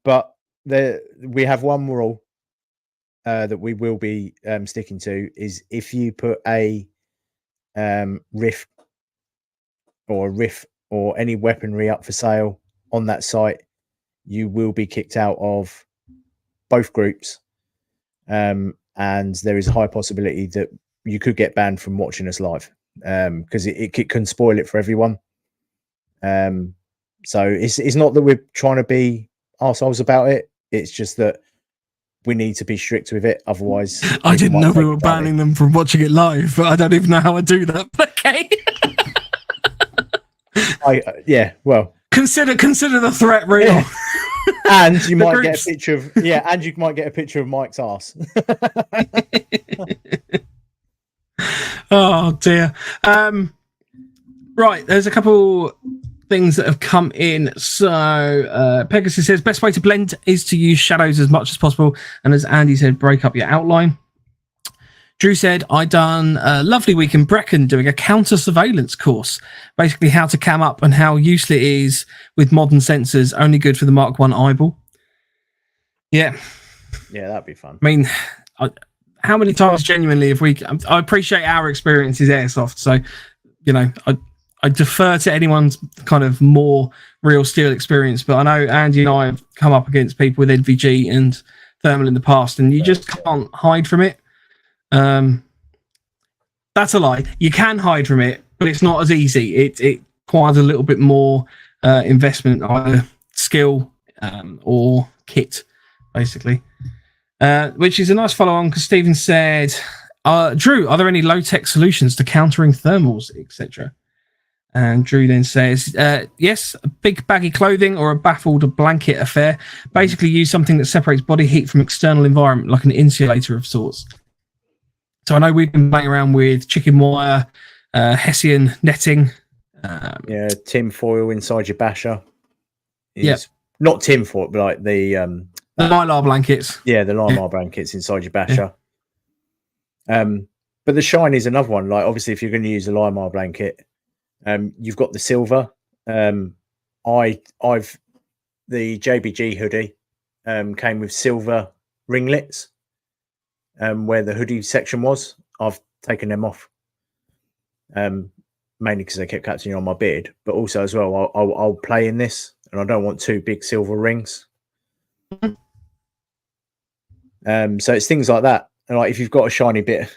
But we have one rule that we will be sticking to, is if you put a riff or any weaponry up for sale on that site, you will be kicked out of both groups. And there is a high possibility that you could get banned from watching us live, because it can spoil it for everyone. So it's not that we're trying to be arseholes about it. It's just that we need to be strict with it. Otherwise, I didn't know we were banning them from watching it live, but I don't even know how I do that. But okay. Well, consider the threat real. And you might get a picture of and you might get a picture of Mike's ass. Oh dear. Right, there's a couple things that have come in. So Pegasus says best way to blend is to use shadows as much as possible, and as Andy said, break up your outline. Drew said, I done a lovely week in Brecon doing a counter surveillance course, basically how to cam up and how useful it is with modern sensors, only good for the Mark 1 eyeball. Yeah, that'd be fun. I mean, how many times genuinely have we, I appreciate our experience is Airsoft, so I defer to anyone's kind of more real steel experience, but I know Andy and I have come up against people with NVG and thermal in the past, and you just can't hide from it. That's a lie. You can hide from it, but it's not as easy. It requires a little bit more investment, either skill or kit, basically. Which is a nice follow-on, because Stephen said, Drew, are there any low-tech solutions to countering thermals, etc.? And Drew then says, yes, a big baggy clothing or a baffled blanket affair. Basically use something that separates body heat from external environment, like an insulator of sorts. So I know we've been playing around with chicken wire, Hessian netting. Tin foil inside your basher. Not tin foil, but like the Mylar blankets. Yeah, the Mylar blankets inside your basher. But the shine is another one. Like, obviously, if you're going to use a Mylar blanket, you've got the silver. The JBG hoodie came with silver ringlets. Where the hoodie section was, I've taken them off, mainly because they kept catching on my beard, but also as well, I'll play in this, and I don't want two big silver rings. So it's things like that. And like, if you've got a shiny bit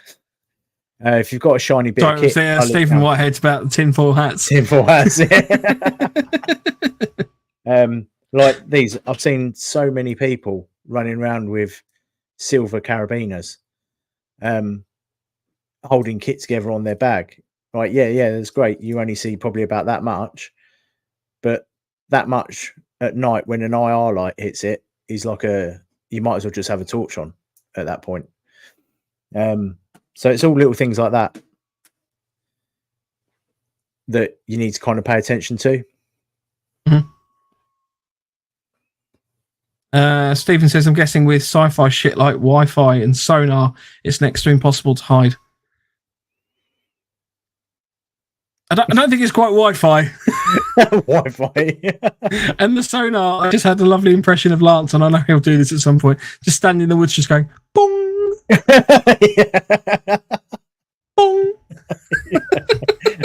If you've got a shiny bit Sorry, of it was kit, there, Stephen Whitehead's about the tinfoil hats. tinfoil hats. Like these, I've seen so many people running around with silver carabiners, holding kit together on their bag. Right? Yeah, that's great. You only see probably about that much, but that much at night when an IR light hits it is like you might as well just have a torch on at that point. So it's all little things like that you need to kind of pay attention to. Stephen says, I'm guessing with sci-fi shit like Wi-Fi and sonar, it's next to impossible to hide. I don't think it's quite Wi-Fi. Wi-Fi. And the sonar, I just had the lovely impression of Lance, and I know he'll do this at some point, just standing in the woods just going, boom! Boom!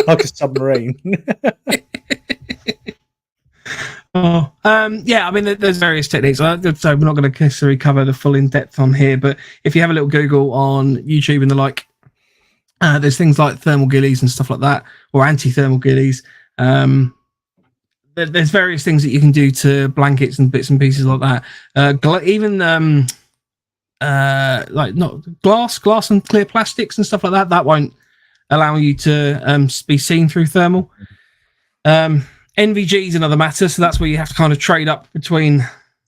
Like a submarine. Yeah, I mean, there's various techniques. So we're not going to necessarily cover the full in depth on here, but if you have a little Google on YouTube and the like, there's things like thermal ghillies and stuff like that, or anti-thermal ghillies. There's various things that you can do to blankets and bits and pieces like that. Even like not glass and clear plastics and stuff like that. That won't allow you to be seen through thermal. NVG is another matter, so that's where you have to kind of trade up between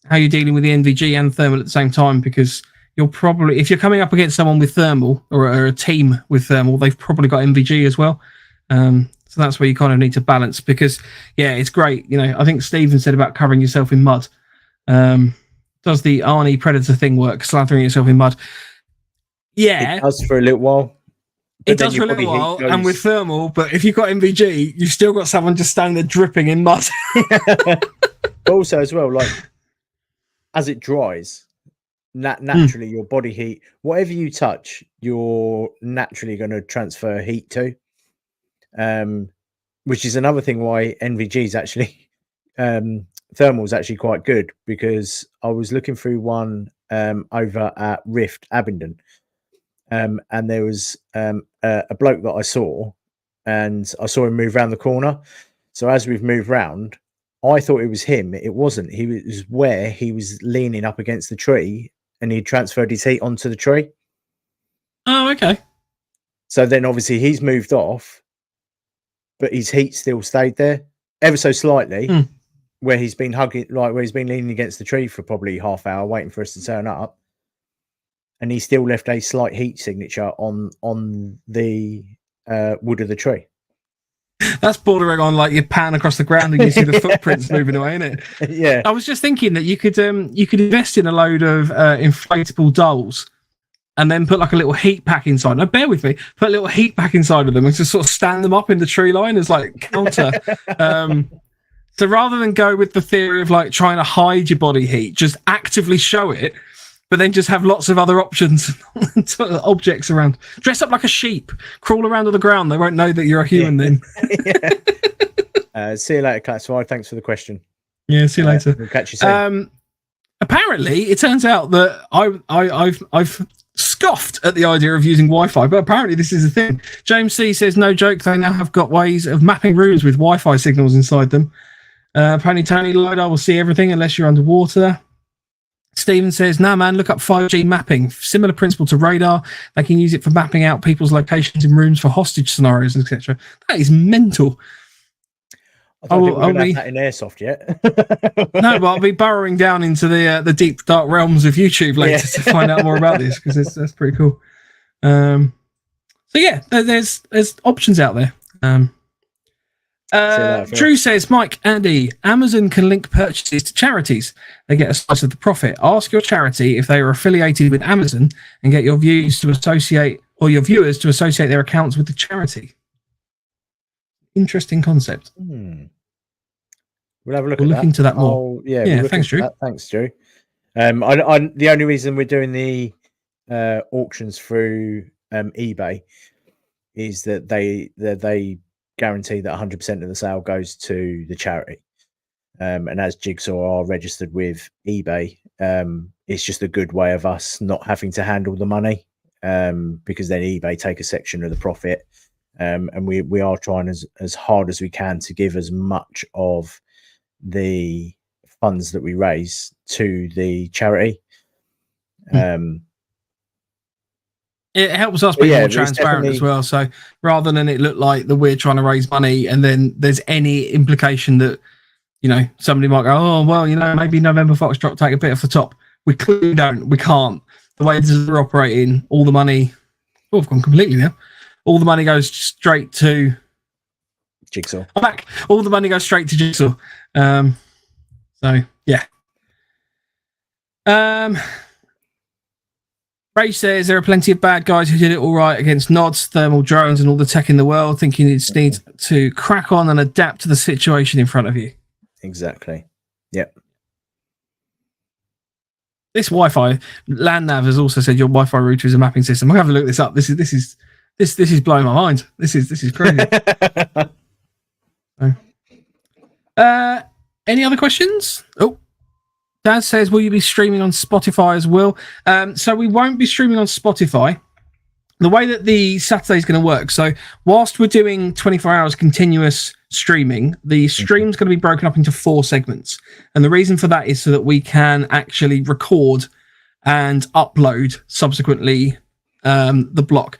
how you're dealing with the NVG and thermal at the same time, because you'll probably, if you're coming up against someone with thermal or a team with thermal, they've probably got NVG as well. So that's where you kind of need to balance, because yeah, it's great. You know, I think Stephen said about covering yourself in mud. Does the Arnie Predator thing work? Slathering yourself in mud? Yeah, it does for a little while. It does for a little while, and with thermal, but if you've got NVG, you've still got someone just standing there dripping in mud. Also, as well, like as it dries, naturally your body heat, whatever you touch, you're naturally going to transfer heat to. Which is another thing why NVG is actually thermal is actually quite good, because I was looking through one over at Rift Abingdon. And there was a bloke that I saw, and I saw him move around the corner. So as we've moved round, I thought it was him. It wasn't. He was where he was leaning up against the tree, and he transferred his heat onto the tree. Oh, okay. So then obviously he's moved off, but his heat still stayed there ever so slightly, where he's been hugging, like where he's been leaning against the tree for probably half hour waiting for us to turn up. And he still left a slight heat signature on the wood of the tree. That's bordering on like you pan across the ground and you see the footprints moving away, isn't it? Yeah. I was just thinking that you could invest in a load of inflatable dolls, and then put like a little heat pack inside. Now, bear with me. Put a little heat pack inside of them and just sort of stand them up in the tree line as like counter. So rather than go with the theory of like trying to hide your body heat, just actively show it. But then just have lots of other options, objects around. Dress up like a sheep, crawl around on the ground. They won't know that you're a human then. See you later, Classified. Thanks for the question. Yeah, see you later. We'll catch you soon. Apparently, it turns out that I've scoffed at the idea of using Wi-Fi, but apparently this is a thing. James C says, no joke, they now have got ways of mapping rooms with Wi-Fi signals inside them. Apparently, Tony Lidar will see everything unless you're underwater. Stephen says, nah, man, look up 5G mapping. Similar principle to radar. They can use it for mapping out people's locations in rooms for hostage scenarios, etc. That is mental. I don't think we're gonna have that in Airsoft yet. No, but I'll be burrowing down into the deep, dark realms of YouTube later to find out more about this, because that's pretty cool. So, yeah, there's options out there. Drew says, Mike, Andy, Amazon can link purchases to charities. They get a slice of the profit. Ask your charity if they are affiliated with Amazon and get your viewers to associate their accounts with the charity. Interesting concept. We'll have a look. We'll look into that more. Yeah. Thanks, Drew. Thanks, Drew. The only reason we're doing the auctions through eBay is that they guarantee that 100% of the sale goes to the charity. And as Jigsaw are registered with eBay, it's just a good way of us not having to handle the money. because then eBay take a section of the profit. And we are trying as hard as we can to give as much of the funds that we raise to the charity. It helps us be more transparent as well. So rather than it look like that we're trying to raise money and then there's any implication that, you know, somebody might go, oh, well, you know, maybe November Foxtrot take a bit off the top. We clearly don't. We can't. The way this is operating, all the money, oh, I've gone completely now. All the money goes straight to Jigsaw. I'm back. All the money goes straight to Jigsaw. So yeah. Ray says there are plenty of bad guys who did it all right against nods, thermal drones, and all the tech in the world, thinking you just need to crack on and adapt to the situation in front of you. Exactly. Yep. This Wi-Fi, LandNav has also said your Wi-Fi router is a mapping system. I'll have to look this up. This is blowing my mind. This is crazy. Any other questions? Oh, Dad says, will you be streaming on Spotify as well? So we won't be streaming on Spotify. The way that the Saturday is going to work, so whilst we're doing 24 hours continuous streaming, the stream's going to be broken up into 4 segments. And the reason for that is so that we can actually record and upload subsequently the block.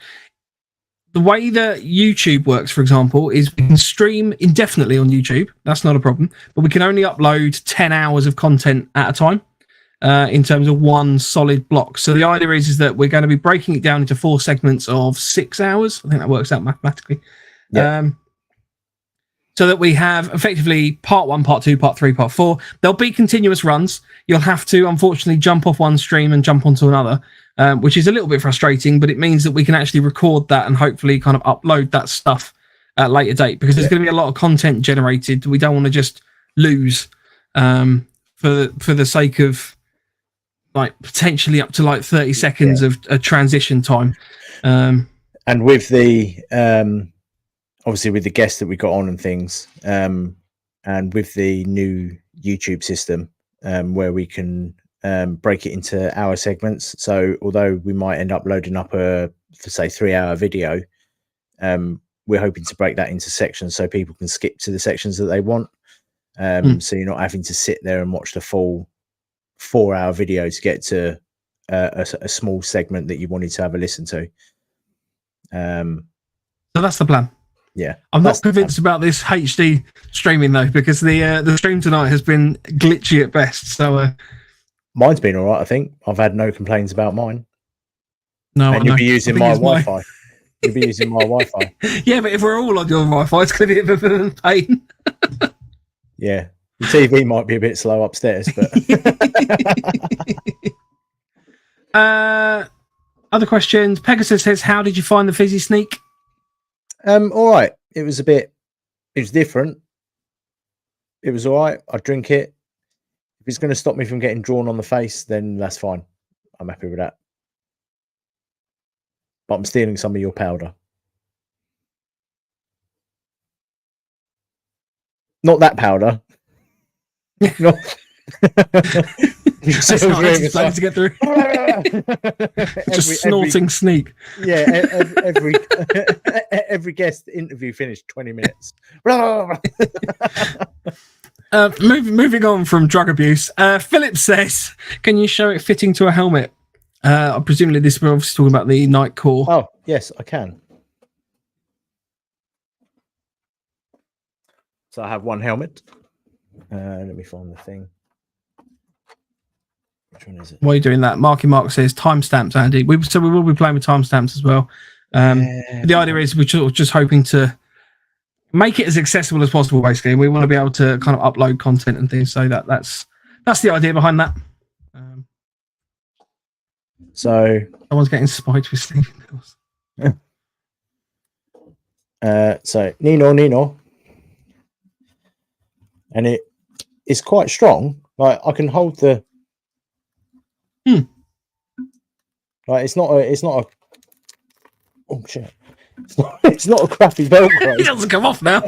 The way that YouTube works, for example, is we can stream indefinitely on YouTube. That's not a problem. But we can only upload 10 hours of content at a time in terms of one solid block. So the idea is that we're going to be breaking it down into 4 segments of 6 hours. I think that works out mathematically. Yeah. So that we have effectively part 1, part 2, part 3, part 4. There'll be continuous runs. You'll have to, unfortunately, jump off one stream and jump onto another. Which is a little bit frustrating, but it means that we can actually record that and hopefully kind of upload that stuff at a later date, because there's going to be a lot of content generated. We don't want to just lose for the sake of like potentially up to like 30 seconds of a transition time. And with the obviously with the guests that we got on and things, and with the new YouTube system where we can break it into hour segments. So although we might end up loading up a, for say, 3-hour video, we're hoping to break that into sections so people can skip to the sections that they want. So you're not having to sit there and watch the full 4-hour video to get to a small segment that you wanted to have a listen to. So that's the plan. Yeah, I'm not convinced about this HD streaming though, because the stream tonight has been glitchy at best. So mine's been all right. I think I've had no complaints about mine. No, and you'll be using my Wi-Fi. You'll be using my Wi-Fi. Yeah, but if we're all on your Wi-Fi, it's going to be a bit of a pain. Yeah, the TV might be a bit slow upstairs, but. Other questions. Pegasus says, "How did you find the Fizzy sneak?" All right. It was different. It was all right. I'd drink it. If it's going to stop me from getting drawn on the face, then that's fine. I'm happy with that. But I'm stealing some of your powder. Not that powder. Not. It's not exciting to get through. Just snorting sneak. Yeah, every guest interview finished 20 minutes. Moving on from drug abuse, Philip says, "Can you show it fitting to a helmet?" Presumably this we're obviously talking about the Nightcore. Oh, yes, I can. So I have one helmet. Let me find the thing. Which one is it? While you're doing that, Marky Mark says timestamps, Andy. We will be playing with timestamps as well. The idea is we're just hoping to make it as accessible as possible, basically. We want to be able to kind of upload content and things, so that's the idea behind that. So someone's getting spiked with sleeping pills. So Nino, and it is quite strong. Like I can hold the. Like it's not a. Oh shit! It's not a crappy Velcro. It doesn't come off now.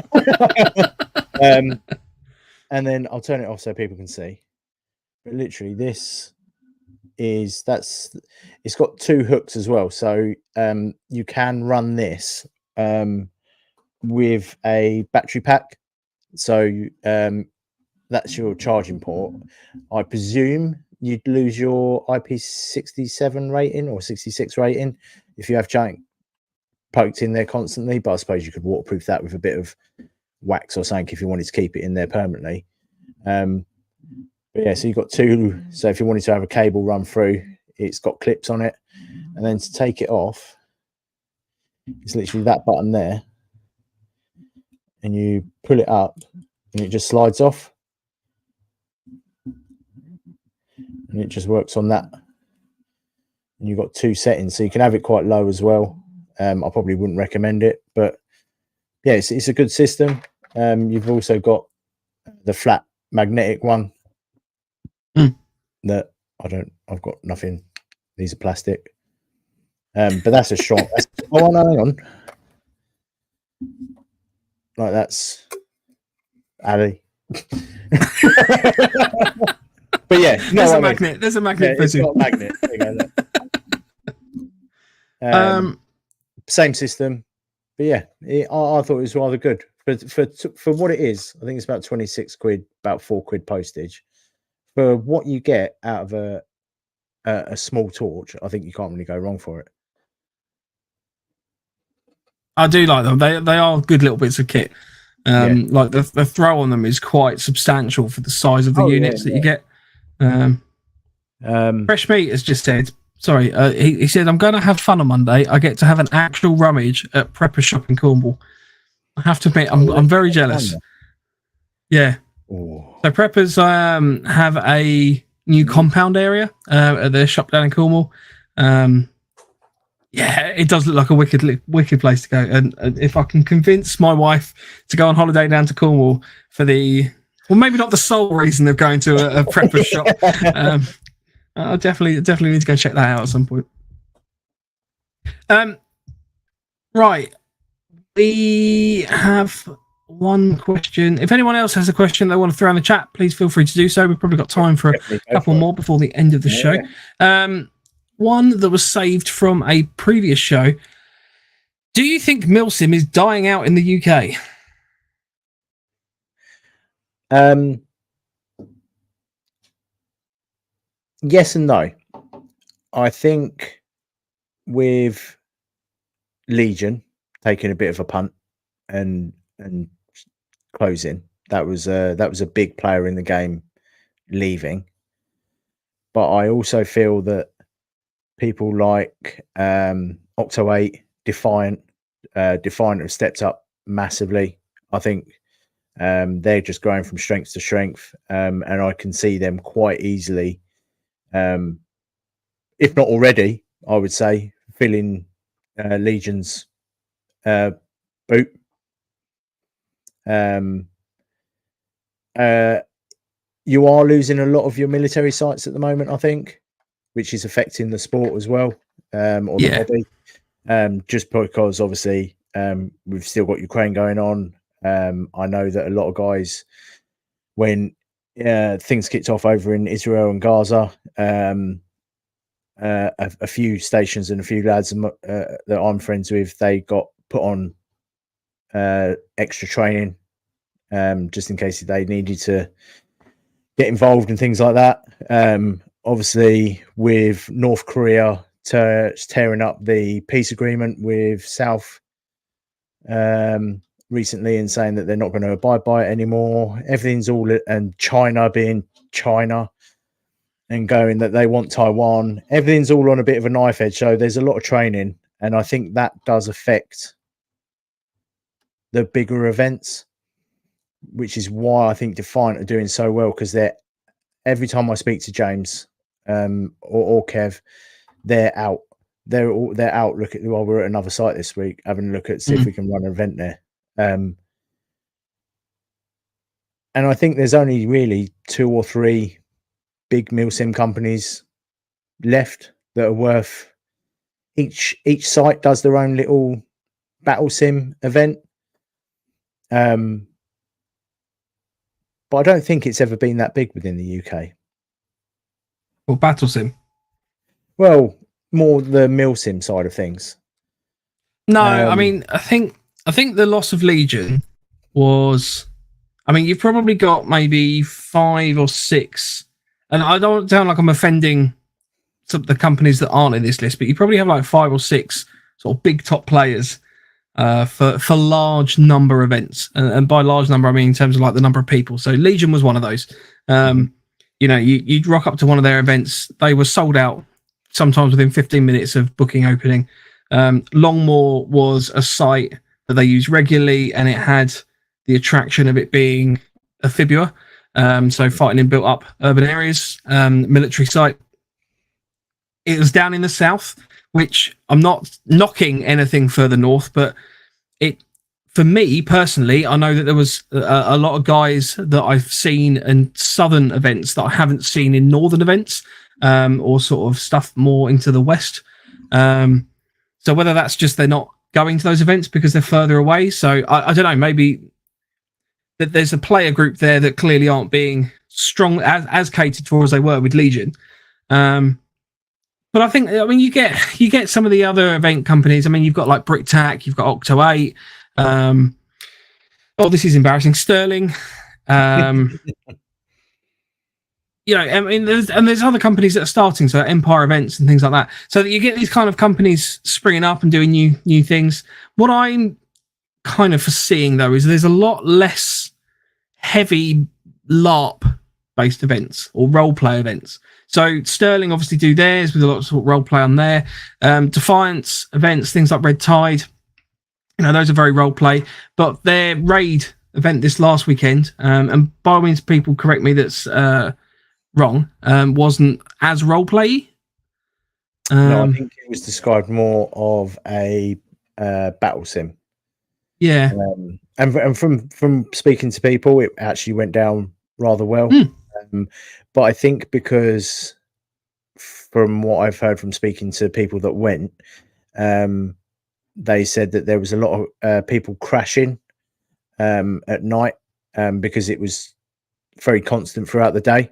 And then I'll turn it off so people can see. But literally, this is it's got 2 hooks as well, so you can run this with a battery pack. So that's your charging port. I presume you'd lose your IP67 rating or 66 rating if you have junk poked in there constantly, but I suppose you could waterproof that with a bit of wax or something if you wanted to keep it in there permanently. But yeah, so you've got 2. So if you wanted to have a cable run through, it's got clips on it, and then to take it off, it's literally that button there, and you pull it up, and it just slides off, and it just works on that. And you've got 2 settings, so you can have it quite low as well. I probably wouldn't recommend it, but yeah, it's a good system. You've also got the flat magnetic one that I've got nothing. These are plastic. But that's a strong. Oh no, hang on. Like that's Ali. But yeah, there's a magnet. There's a magnet. Yeah, it's got a magnet. There you go, same system, but yeah, I thought it was rather good for what it is. I think it's about 26 quid, about £4 postage for what you get out of a small torch. I think you can't really go wrong for it. I do like them. They are good little bits of kit. Like the throw on them is quite substantial for the size of the units that you get. Fresh Meat has just said, sorry, he said, I'm going to have fun on Monday. I get to have an actual rummage at Prepper Shop in Cornwall. I have to admit, I'm very jealous. Yeah. Ooh. So Preppers have a new compound area at their shop down in Cornwall. Yeah, it does look like a wicked place to go. And if I can convince my wife to go on holiday down to Cornwall for maybe not the sole reason of going to a Prepper shop, I definitely need to go check that out at some point. Right, we have one question. If anyone else has a question they want to throw in the chat, please feel free to do so. We've probably got time for a couple more before the end of the show. One that was saved from a previous show. Do you think Milsim is dying out in the UK? Yes and no. I think with Legion taking a bit of a punt and closing, that was a big player in the game leaving. But I also feel that people like Octo 8, Defiant have stepped up massively. I think they're just growing from strength to strength, and I can see them quite easily, if not already, I would say, filling Legion's boot. You are losing a lot of your military sites at the moment, I think, which is affecting the sport as well, or the hobby. Just because obviously we've still got Ukraine going on. I know that a lot of guys, when things kicked off over in Israel and Gaza, a few stations and a few lads that I'm friends with, they got put on extra training just in case they needed to get involved and things like that. Obviously, with North Korea tearing up the peace agreement with South recently and saying that they're not going to abide by it anymore. Everything's all, and China being China and going that they want Taiwan. Everything's all on a bit of a knife edge. So there's a lot of training, and I think that does affect the bigger events, which is why I think Defiant are doing so well, because every time I speak to James or Kev, they're out. They're out. We're at another site this week, having a look at see if we can run an event there. And I think there's only really 2 or 3 big milsim companies left that are worth. Each site does their own little battle sim event. But I don't think it's ever been that big within the UK. Or battle sim. Well, more the milsim side of things. No, I mean, I think the loss of Legion was. I mean, you've probably got maybe 5 or 6, and I don't sound like I'm offending some of the companies that aren't in this list, but you probably have like 5 or 6 sort of big top players for large number events, and by large number I mean in terms of like the number of people. So Legion was one of those. You know, you'd rock up to one of their events, they were sold out sometimes within 15 minutes of booking opening. Longmore was a site that they use regularly, and it had the attraction of it being a fibula, so fighting in built up urban areas, military site. It was down in the south, which I'm not knocking anything further north, but it, for me personally, I know that there was a lot of guys that I've seen in southern events that I haven't seen in northern events, or sort of stuff more into the west. So whether that's just they're not going to those events because they're further away. So I don't know, maybe that there's a player group there that clearly aren't being strong as catered for as they were with Legion. But I think, I mean, you get some of the other event companies. I mean, you've got like BrickTac, you've got Octo 8. Oh, this is embarrassing. Sterling. You know, I mean, there's other companies that are starting, so Empire Events and things like that. So that you get these kind of companies springing up and doing new things. What I'm kind of foreseeing though is there's a lot less heavy LARP based events or role play events. So Sterling obviously do theirs with a lot of sort of role play on there. Defiance events, things like Red Tide, you know, those are very role play. But their raid event this last weekend, and by all means, people correct me that's wrong, wasn't as role play. No, I think it was described more of a battle sim. Yeah, and from speaking to people, it actually went down rather well. But I think because from what I've heard from speaking to people that went, they said that there was a lot of people crashing at night because it was very constant throughout the day.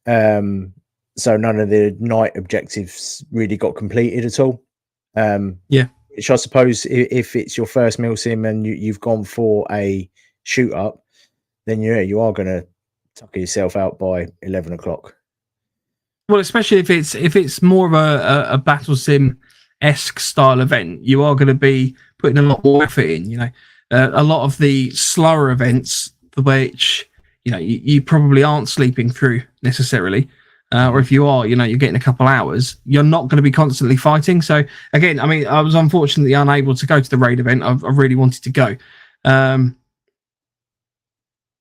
So none of the night objectives really got completed at all. Yeah. Which I suppose if it's your first milsim and you've gone for a shoot up, then you are going to tucker yourself out by 11 o'clock. Well, especially if it's more of a battle sim esque style event, you are going to be putting a lot more effort in. You know, a lot of the slower events, for which you probably aren't sleeping through necessarily, or if you are, you're getting a couple hours. You're not going to be constantly fighting. So again, I mean, I was unfortunately unable to go to the raid event. I really wanted to go,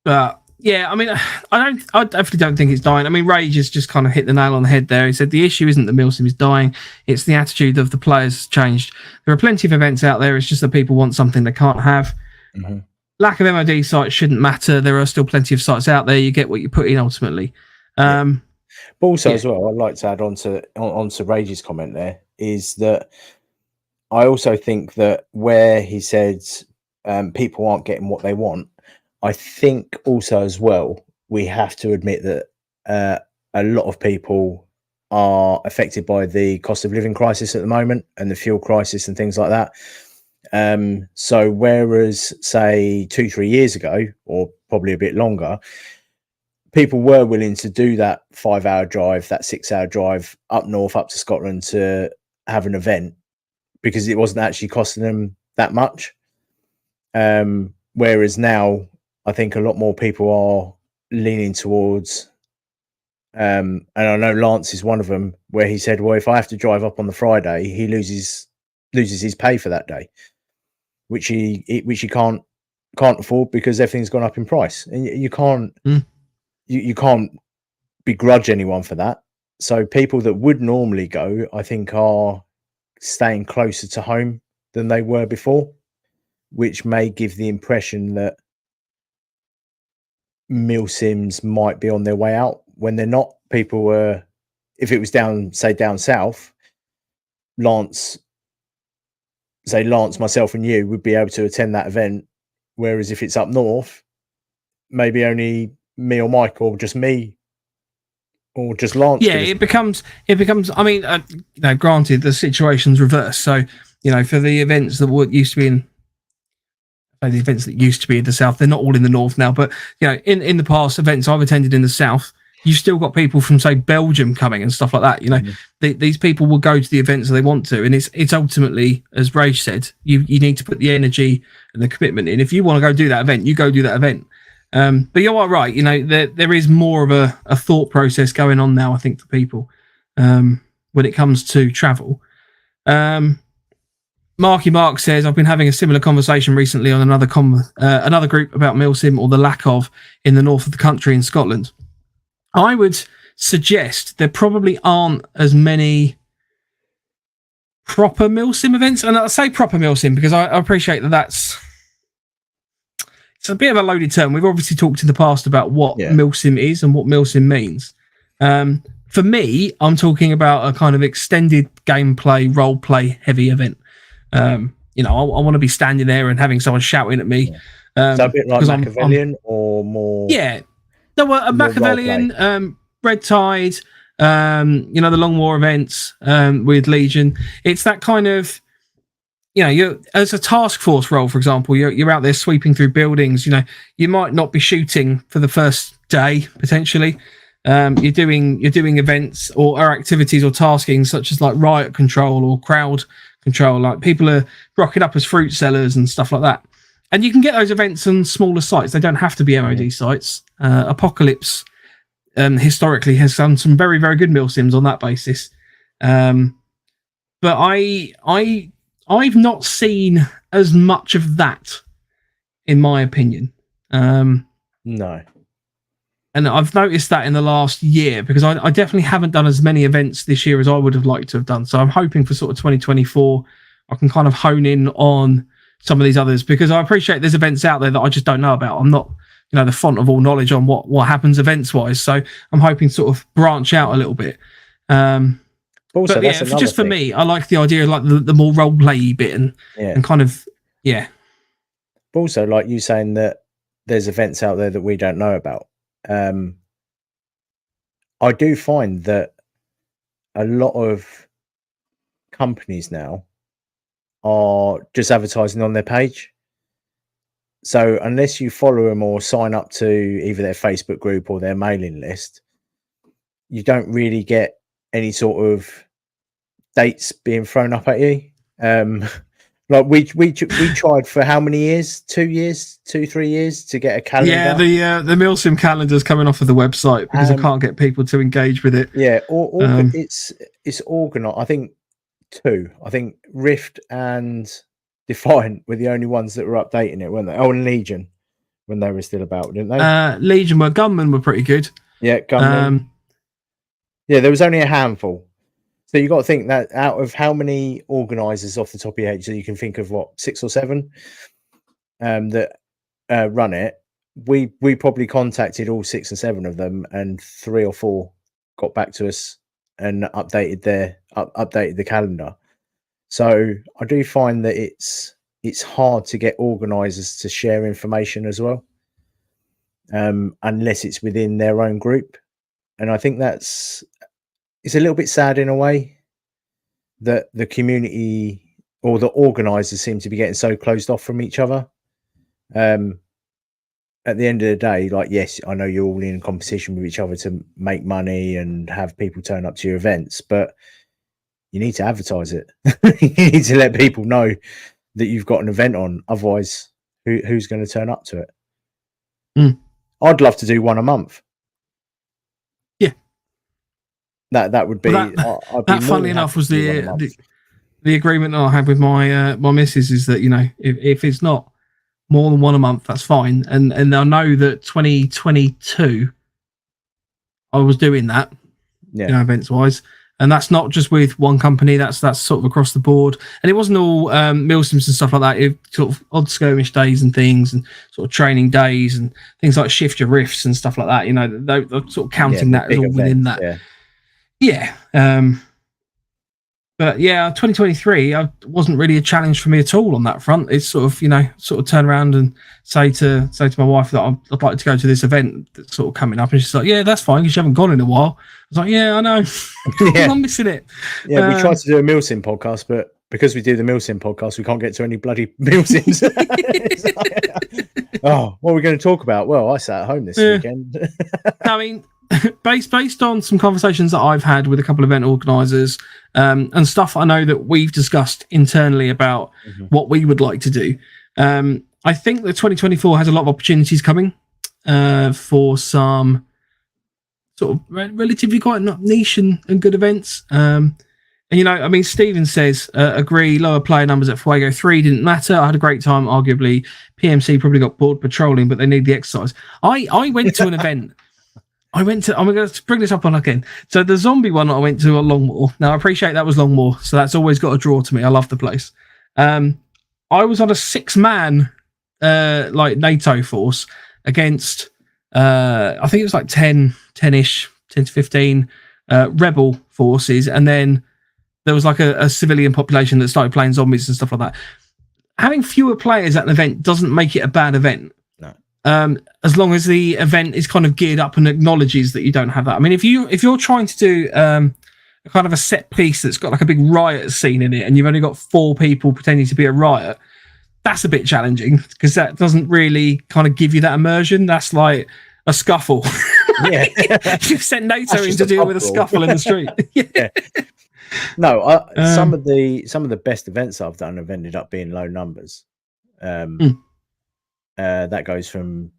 but. Yeah, I mean, I definitely don't think it's dying. I mean, Rage has just kind of hit the nail on the head there. He said the issue isn't that milsim is dying; it's the attitude of the players changed. There are plenty of events out there. It's just that people want something they can't have. Lack of MOD sites shouldn't matter. There are still plenty of sites out there. You get what you put in ultimately. But also, as well, I'd like to add on to Rage's comment there is that I also think that where he said people aren't getting what they want. I think also as well, we have to admit that a lot of people are affected by the cost of living crisis at the moment and the fuel crisis and things like that. So whereas, say, 2-3 years ago, or probably a bit longer, people were willing to do that 5-hour drive, that 6-hour drive up north, up to Scotland to have an event because it wasn't actually costing them that much. Whereas now, I think a lot more people are leaning towards, and I know Lance is one of them, where he said, well, if I have to drive up on the Friday, he loses his pay for that day, which he can't afford because everything's gone up in price, and you can't you can't begrudge anyone for that. So people that would normally go, I think, are staying closer to home than they were before, which may give the impression that milsims might be on their way out when they're not. People were, if it was down south, Lance, myself and you would be able to attend that event, whereas if it's up north, maybe only me or Mike or just me or just Lance. Yeah, it becomes. I mean, granted, the situation's reversed. So, for the events that used to be in the south, they're not all in the north now. But in the past, events I've attended in the south, you've still got people from, say, Belgium coming and stuff like that. These people will go to the events that they want to, and it's ultimately, as Rage said, you need to put the energy and the commitment in. If you want to go do that event, you go do that event. But you're right. There is more of a thought process going on now, I think, for people when it comes to travel. Marky Mark says, I've been having a similar conversation recently on another group about milsim, or the lack of, in the north of the country in Scotland. I would suggest there probably aren't as many proper milsim events. And I say proper milsim because I appreciate that's it's a bit of a loaded term. We've obviously talked in the past about what milsim is and what milsim means. For me, I'm talking about a kind of extended gameplay, role play heavy event. I want to be standing there and having someone shouting at me. So a bit like Machiavellian or more. Yeah. No, a Machiavellian, Red Tide, the Long War events with Legion. It's that kind of, you're as a task force role, for example, you're out there sweeping through buildings. You might not be shooting for the first day potentially. You're doing events or activities or tasking such as like riot control or crowd control. Like people are rocking up as fruit sellers and stuff like that. And you can get those events on smaller sites. They don't have to be MOD sites. Apocalypse historically has done some very, very good milsims on that basis. But I've not seen as much of that, in my opinion. No. And I've noticed that in the last year because I definitely haven't done as many events this year as I would have liked to have done. So I'm hoping for sort of 2024, I can kind of hone in on some of these others because I appreciate there's events out there that I just don't know about. I'm not, the font of all knowledge on what happens events wise. So I'm hoping to sort of branch out a little bit. Also, but yeah, just for me, I like the idea of like the more role play bit and kind of, yeah. But also, like you saying that there's events out there that we don't know about. I do find that a lot of companies now are just advertising on their page. So unless you follow them or sign up to either their Facebook group or their mailing list, you don't really get any sort of dates being thrown up at you. Like we tried for how many years? 2 years, 3 years to get a calendar. Yeah, the milsim calendar's coming off of the website because I can't get people to engage with it. Yeah, it's organized. I think Rift and Defiant were the only ones that were updating it, weren't they? Oh, and Legion when they were still about, didn't they? Legion Gunmen were pretty good. Yeah, Gunmen. Yeah, there was only a handful. So you got to think that out of how many organisers off the top of your head, so you can think of 6 or 7 that run it. We probably contacted all 6 or 7 of them, and 3 or 4 got back to us and updated the calendar. So I do find that it's hard to get organisers to share information as well, unless it's within their own group. And I think it's a little bit sad in a way that the community or the organisers seem to be getting so closed off from each other. At the end of the day, like, yes, I know you're all in competition with each other to make money and have people turn up to your events, but you need to advertise it. You need to let people know that you've got an event on. Otherwise, who's going to turn up to it? I'd love to do one a month. Yeah. That would be... That funnily enough, was the agreement I had with my my missus is that, if it's not more than one a month, that's fine. And I know that 2022, I was doing that, events-wise. And that's not just with one company, that's sort of across the board. And it wasn't all milsims and stuff like that. It sort of odd skirmish days and things and sort of training days and things like shift your rifts and stuff like that. They're sort of counting that as all events, within that. Yeah. But But yeah, 2023, I wasn't really a challenge for me at all on that front. It's sort of turn around and say to my wife that I'd like to go to this event that's sort of coming up, and she's like, "Yeah, that's fine because you haven't gone in a while." I was like, "Yeah, I know, I'm missing it." Yeah, we tried to do a Milsim podcast, but because we do the Milsim podcast, we can't get to any bloody Milsims. Oh, what are we going to talk about? Well, I sat at home this weekend. I mean, based on some conversations that I've had with a couple of event organisers and stuff I know that we've discussed internally about what we would like to do, I think that 2024 has a lot of opportunities coming for some sort of relatively quite niche and good events. And, you know, I mean, Stephen says, agree, lower player numbers at Fuego 3 didn't matter. I had a great time, arguably. PMC probably got bored patrolling, but they need the exercise. I went to an event. I'm going to bring this up on again. So the zombie one I went to at Longmoor. Now, I appreciate that was Longmoor, so that's always got a draw to me. I love the place. I was on a 6-man like NATO force against, I think it was like 10-ish, 10 to 15 rebel forces, and then there was like a civilian population that started playing zombies and stuff like that. Having fewer players at an event doesn't make it a bad event. No. As long as the event is kind of geared up and acknowledges that you don't have that. I mean, if you're trying to do a kind of a set piece that's got like a big riot scene in it, and you've only got 4 people pretending to be a riot, that's a bit challenging because that doesn't really kind of give you that immersion. That's like a scuffle. Yeah, you've sent NATO in to deal with a scuffle in the street. Yeah. No, some of the best events I've done have ended up being low numbers. That goes from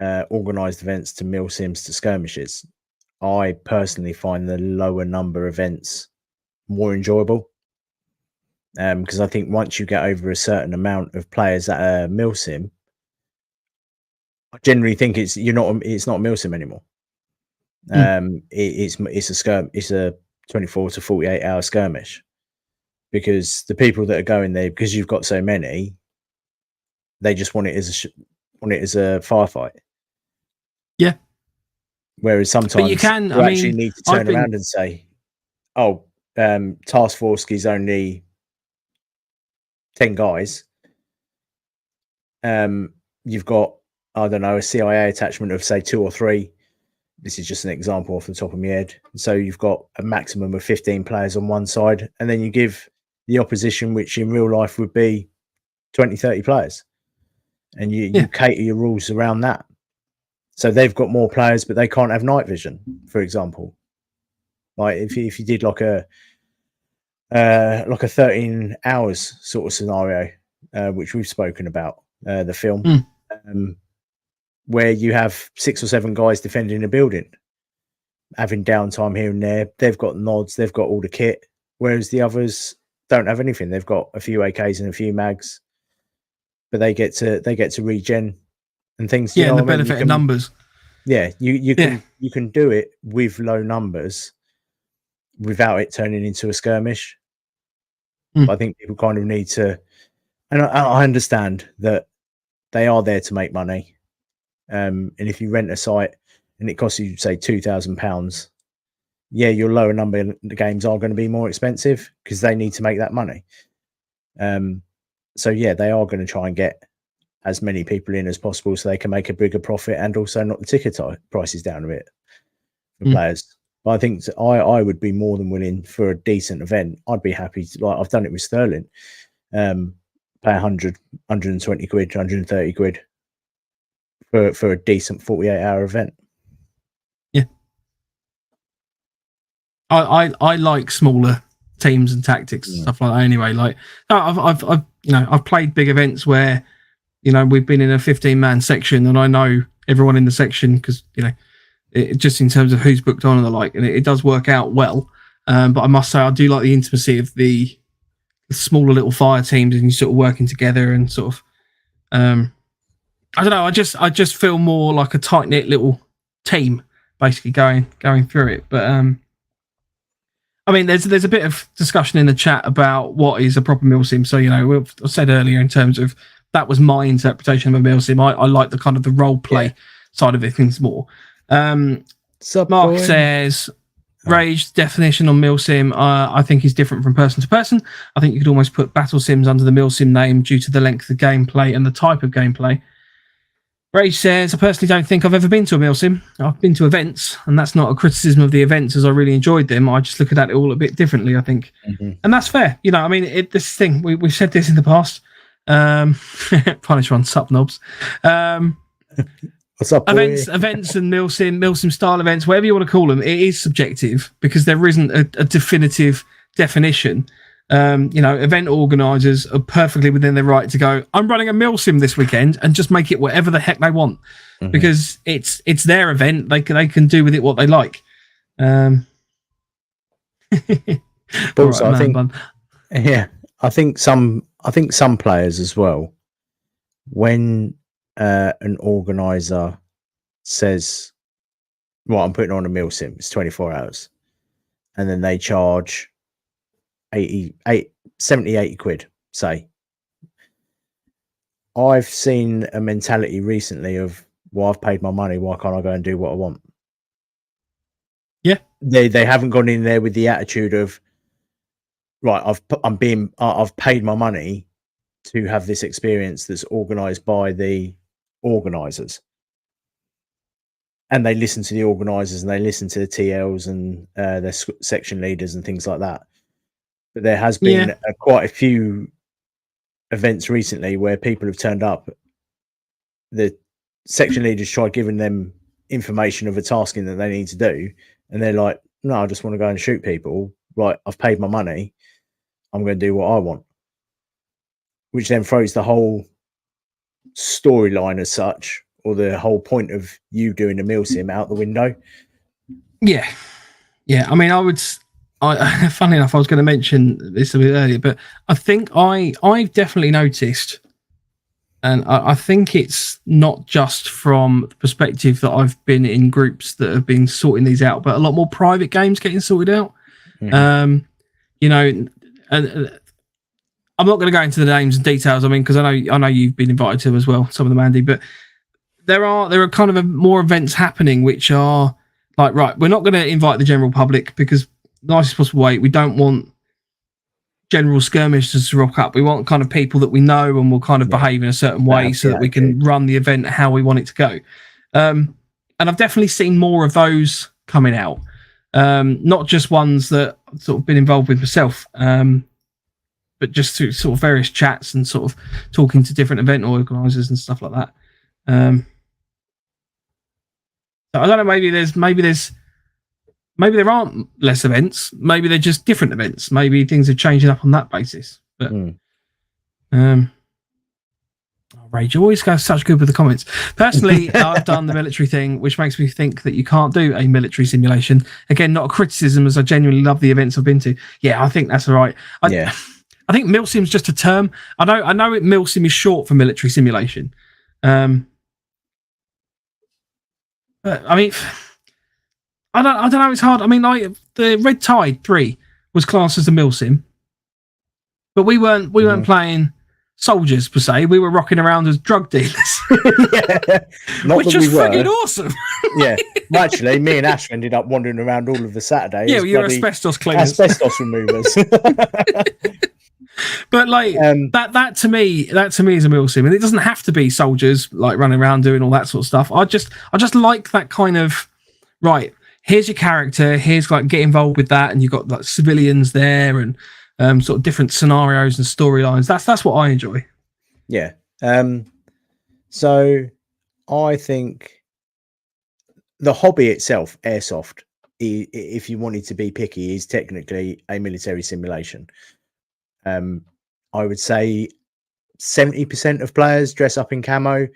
organised events to mil sims to skirmishes. I personally find the lower number events more enjoyable because I think once you get over a certain amount of players at a mil sim, I generally think it's not a mil sim anymore. It's a 24 to 48 hour skirmish, because the people that are going there, because you've got so many, they just want it as a firefight. Yeah. Whereas sometimes you actually need to turn around and say, "Oh, task force is only 10 guys. You've got, I don't know, a CIA attachment of say 2 or 3. This is just an example off the top of my head. So you've got a maximum of 15 players on one side, and then you give the opposition, which in real life would be 20, 30 players. And you cater your rules around that. So they've got more players, but they can't have night vision, for example. Like if you did like a 13 hours sort of scenario, which we've spoken about, the film, where you have 6 or 7 guys defending a building, having downtime here and there. They've got nods, they've got all the kit, whereas the others don't have anything. They've got a few AKs and a few mags, but they get to regen and things. Yeah, and the benefit of numbers. Yeah, you can do it with low numbers without it turning into a skirmish. But I think people kind of need to, and I understand that they are there to make money. And if you rent a site and it costs you say £2,000, your lower number games are going to be more expensive because they need to make that money. So they are going to try and get as many people in as possible so they can make a bigger profit and also knock the ticket prices down a bit for players. But I think I would be more than willing for a decent event. I'd be happy to, like I've done it with Sterling, pay 100, 120 quid, 130 quid for a decent 48-hour event. Yeah. I like smaller teams and tactics and stuff like that anyway. Like I've played big events where we've been in a 15-man section and I know everyone in the section because it, just in terms of who's booked on and the like, and it does work out well. But I must say I do like the intimacy of the smaller little fire teams and you sort of working together and sort of I don't know, I just feel more like a tight-knit little team basically going through it. But I mean, there's a bit of discussion in the chat about what is a proper mil sim. So I said earlier in terms of that was my interpretation of a mil sim. I like the kind of the role play side of it things more. Mark says Rage definition on milsim, I think is different from person to person. I think you could almost put battle sims under the milsim name due to the length of gameplay and the type of gameplay. Rage says, I personally don't think I've ever been to a milsim. I've been to events, and that's not a criticism of the events as I really enjoyed them. I just look at it all a bit differently, I think. And that's fair. You know, I mean, this thing, we've said this in the past. Punish one, sup knobs. What's up, events and milsim style events, whatever you want to call them, it is subjective because there isn't a definitive definition. You know, event organisers are perfectly within their right to go, I'm running a milsim this weekend, and just make it whatever the heck they want because it's their event. They can do with it what they like. But also, right, I think some players as well, when an organizer says, well, I'm putting on a milsim, it's 24 hours, and then they charge 70, 80 quid, say. I've seen a mentality recently of, well, I've paid my money, why can't I go and do what I want? Yeah. They haven't gone in there with the attitude of, right, I've paid my money to have this experience that's organized by the organizers, and they listen to the organizers and they listen to the TLs and their section leaders and things like that. But there has been quite a few events recently where people have turned up, the section leaders tried giving them information of a tasking that they need to do, and they're like, no, I just want to go and shoot people. Right, I've paid my money, I'm going to do what I want, which then throws the whole storyline as such, or the whole point of you doing a milsim out the window. Yeah. I mean, funny enough, I was going to mention this a bit earlier, but I think I've definitely noticed, and I think it's not just from the perspective that I've been in groups that have been sorting these out, but a lot more private games getting sorted out. You know, and I'm not going to go into the names and details. I mean, because I know you've been invited to as well, some of them, Andy. But there are kind of more events happening which are like, right, we're not going to invite the general public because nicest possible way, we don't want general skirmishers to rock up. We want kind of people that we know and will kind of behave in a certain way so that we can run the event how we want it to go. And I've definitely seen more of those coming out, not just ones that I've sort of been involved with myself. But just through sort of various chats and sort of talking to different event organisers and stuff like that. So I don't know. Maybe there aren't less events. Maybe they're just different events. Maybe things are changing up on that basis. But Rage always goes such good with the comments. Personally, I've done the military thing, which makes me think that you can't do a military simulation. Again, not a criticism, as I genuinely love the events I've been to. Yeah, I think that's all right. I think milsim's just a term. I know milsim is short for military simulation. But I mean, I don't know. It's hard. I mean, the Red Tide 3 was classed as a milsim, but we weren't playing soldiers per se. We were rocking around as drug dealers, which was freaking awesome. Well, actually, me and Ash ended up wandering around all of the Saturdays. Yeah, you're asbestos cleaners, asbestos removers. But like that to me is a milsim, and it doesn't have to be soldiers like running around doing all that sort of stuff. I just like that kind of, right, here's your character, here's like get involved with that, and you've got like civilians there and sort of different scenarios and storylines. That's what I enjoy. Yeah. So I think the hobby itself, Airsoft, if you wanted to be picky, is technically a military simulation. I would say 70% of players dress up in camo,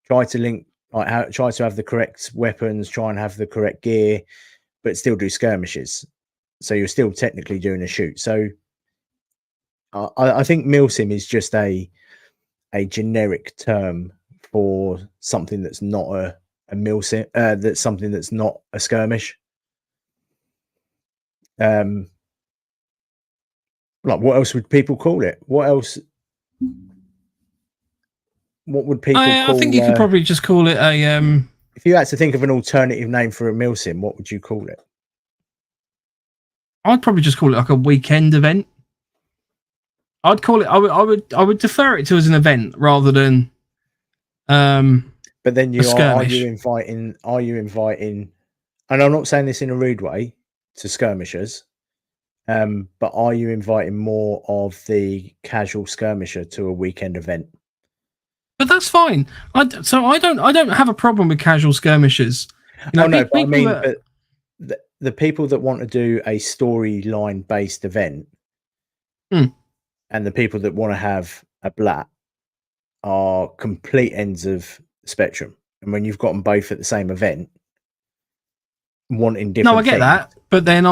try to have the correct weapons, try and have the correct gear, but still do skirmishes. So you're still technically doing a shoot. So I think milsim is just a generic term for something that's not a milsim. That's something that's not a skirmish. Like, what else would people call it? What would people call? I think you could probably just call it a. If you had to think of an alternative name for a milsim, what would you call it? I'd probably just call it like a weekend event. I'd call it. I would defer it to as an event rather than. But then are you inviting? And I'm not saying this in a rude way to skirmishers, but are you inviting more of the casual skirmisher to a weekend event? But that's fine. I don't have a problem with casual skirmishers. You know, but I mean, but the people that want to do a storyline based event, and the people that want to have a blat are complete ends of the spectrum. And when you've got them both at the same event, wanting different. No, I get that, but then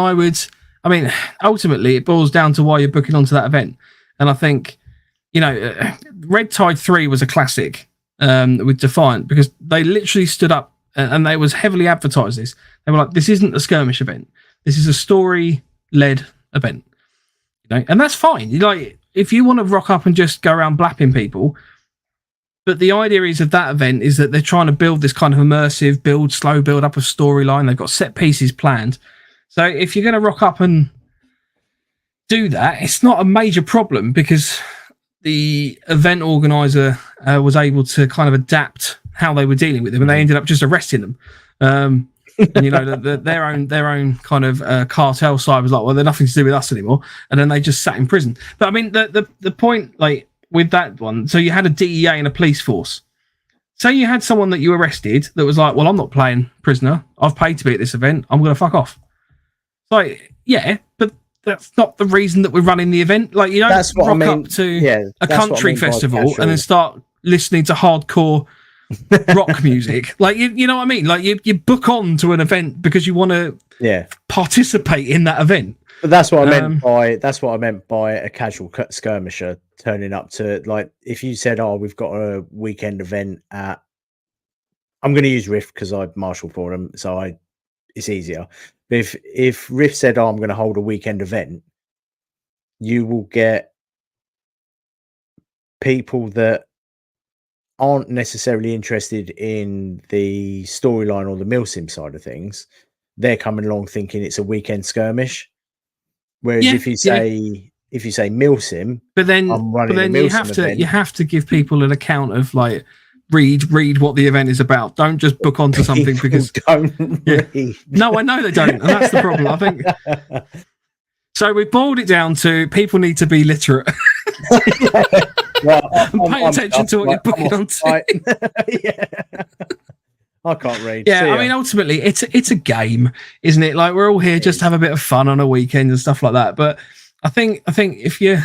ultimately it boils down to why you're booking onto that event. And I think, Red Tide 3 was a classic with Defiant, because they literally stood up and they was heavily advertised this. They were like, this isn't a skirmish event. This is a story-led event. And that's fine. If you want to rock up and just go around blapping people, but the idea is of that event is that they're trying to build this kind of immersive slow build up of storyline. They've got set pieces planned. So if you're going to rock up and do that, it's not a major problem, because the event organizer was able to kind of adapt how they were dealing with them, and they ended up just arresting them. And their own kind of cartel side was like, well, they're nothing to do with us anymore, and then they just sat in prison. But I mean, the point, with that one, so you had a DEA and a police force. Say you had someone that you arrested that was like, well, I'm not playing prisoner. I've paid to be at this event. I'm going to fuck off. Yeah, but that's not the reason that we're running the event. You don't rock up to a country festival and then start listening to hardcore rock music. You know what I mean? You book on to an event because you want to participate in that event. But that's what I meant by a casual skirmisher turning up to, if you said, oh, we've got a weekend event at, I'm going to use Riff because I marshal for them, so it's easier. But if Riff said, oh, I'm going to hold a weekend event, you will get people that aren't necessarily interested in the storyline or the milsim side of things. They're coming along thinking it's a weekend skirmish. Whereas if you say milsim, but then you have to give people an account of read what the event is about. Don't just book onto something because don't read. No, I know they don't, and that's the problem. I think so. We boiled it down to people need to be literate. Pay attention to what you're booking onto. I can't read. Yeah, I mean, ultimately, it's a game, isn't it? We're all here just to have a bit of fun on a weekend and stuff like that. But I think if you're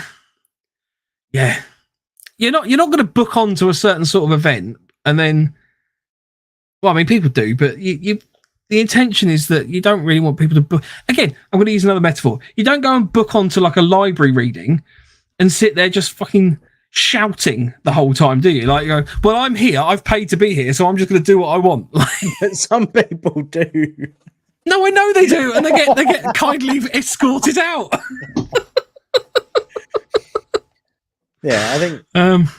not going to book onto a certain sort of event and then, well, I mean, people do, but the intention is that you don't really want people to book. Again, I'm going to use another metaphor. You don't go and book onto a library reading and sit there just fucking shouting the whole time, do you? You go, well, I'm here, I've paid to be here, so I'm just going to do what I want. Some people do. No, I know they do, and they get kindly escorted out. Yeah, I think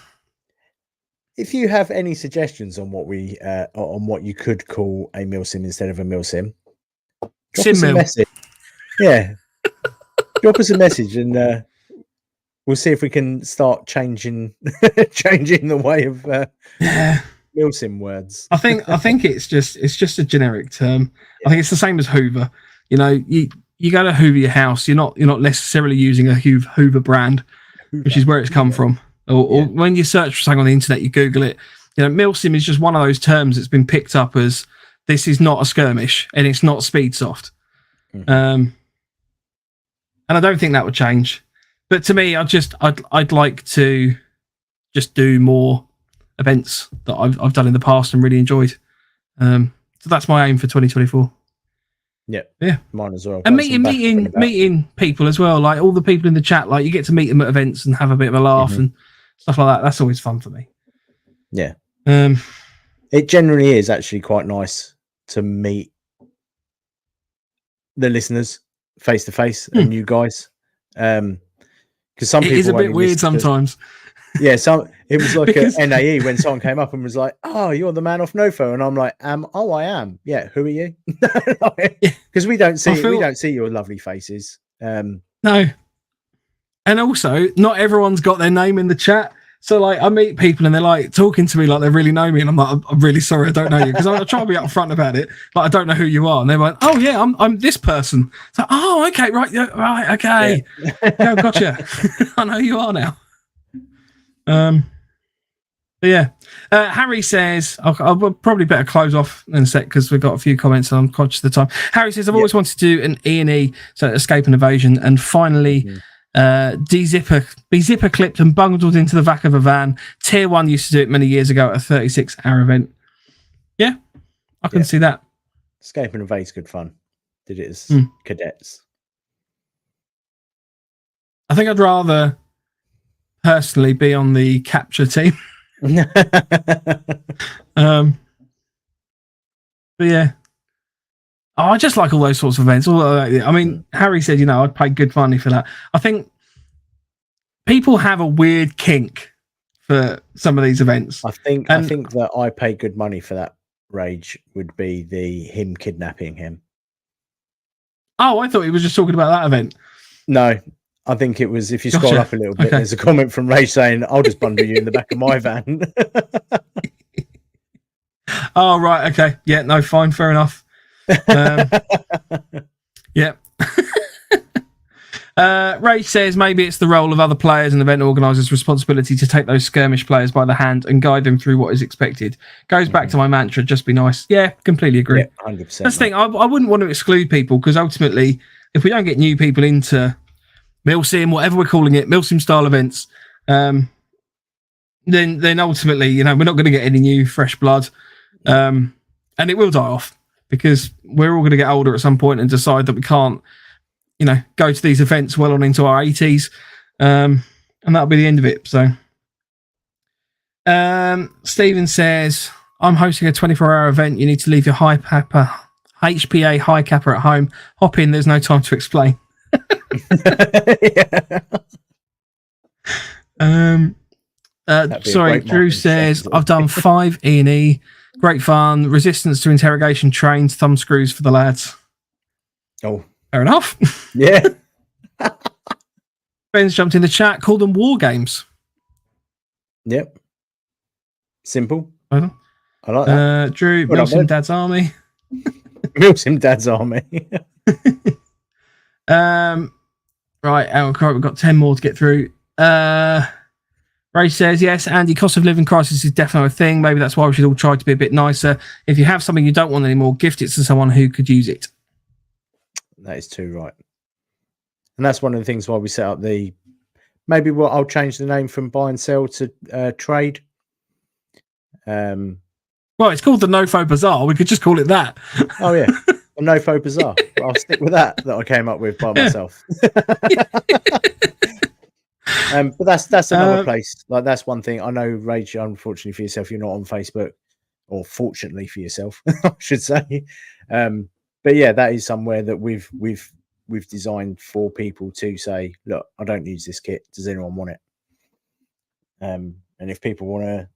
if you have any suggestions on what you could call a milsim instead of a milsim, drop us a message. Yeah, drop us a message, and we'll see if we can start changing the way of milsim words. I think it's just a generic term. I think it's the same as Hoover. You go to Hoover your house, you're not necessarily using a Hoover brand, which is where it's come from. Or when you search for something on the internet, you Google it. Milsim is just one of those terms that's been picked up as this is not a skirmish and it's not speed soft. And I don't think that would change. But to me, I'd like to just do more events that I've done in the past and really enjoyed. So that's my aim for 2024. Yeah, mine as well. And meeting people as well, all the people in the chat. You get to meet them at events and have a bit of a laugh and stuff like that. That's always fun for me. Yeah, it generally is actually quite nice to meet the listeners face to face and you guys. Because some people, it is a bit weird sometimes. Yeah, it was like a NAE when someone came up and was like, "Oh, you're the man off NoFo," and I'm like, I am. Yeah, who are you? Because we don't see your lovely faces. No. And also, not everyone's got their name in the chat. So, like, I meet people and they're like talking to me like they really know me, and I'm like, I'm really sorry, I don't know you, because I try to be upfront about it. Like, I don't know who you are, and they're like, oh yeah, I'm this person. It's like, oh, okay, right, yeah, right, okay, yeah, gotcha. I know who you are now. But yeah, Harry says, I'll probably better close off in a sec because we've got a few comments and I'm conscious of the time. Harry says, I've always wanted to do an E&E, so escape and evasion, and finally be zipper clipped and bundled into the back of a van. Tier 1 used to do it many years ago at a 36-hour event. Yeah, I can see that. Escape and evade's good fun. Did it as cadets. I think I'd rather personally be on the capture team. But yeah, I just like all those sorts of events. I mean, Harry said, I'd pay good money for that. I think people have a weird kink for some of these events. I think that I pay good money for that. Rage would be him kidnapping him. Oh, I thought he was just talking about that event. No, I think it was, if you scroll up a little bit, there's a comment from Rage saying, I'll just bundle you in the back of my van. Oh, right. Okay. Yeah, no, fine. Fair enough. Yeah. Rage says maybe it's the role of other players and event organisers' responsibility to take those skirmish players by the hand and guide them through what is expected. Goes back to my mantra, just be nice. Yeah, completely agree. Yeah, 100%. That's the thing. I wouldn't want to exclude people, because ultimately, if we don't get new people into Milsim, whatever we're calling it, Milsim style events, then ultimately, we're not going to get any new fresh blood, and it will die off, because we're all going to get older at some point and decide that we can't, go to these events well on into our 80s, and that'll be the end of it. So, Stephen says, I'm hosting a 24-hour event. You need to leave your HPA high capper at home. Hop in. There's no time to explain. Sorry, Drew says, I've done 5 E&E. Great fun. Resistance to interrogation trains, thumb screws for the lads. Oh, fair enough. Yeah. Ben's jumped in the chat. Call them war games. Yep. Simple. I like that. Drew, Milsim Dad's Army. Milsim Dad's Army. Right, we've got 10 more to get through. Ray says, yes, Andy, cost of living crisis is definitely a thing. Maybe that's why we should all try to be a bit nicer. If you have something you don't want anymore, gift it to someone who could use it. That is too right. And that's one of the things why we set up I'll change the name from buy and sell to trade. Well, it's called the NoFo Bazaar. We could just call it that. Oh, yeah. A NoFo Bazaar. I'll stick with that I came up with by myself. But that's another place. Like, that's one thing. I know, Rage, unfortunately for yourself, you're not on Facebook, or fortunately for yourself, I should say. But yeah, that is somewhere that we've designed for people to say, look, I don't use this kit. Does anyone want it? And if people want to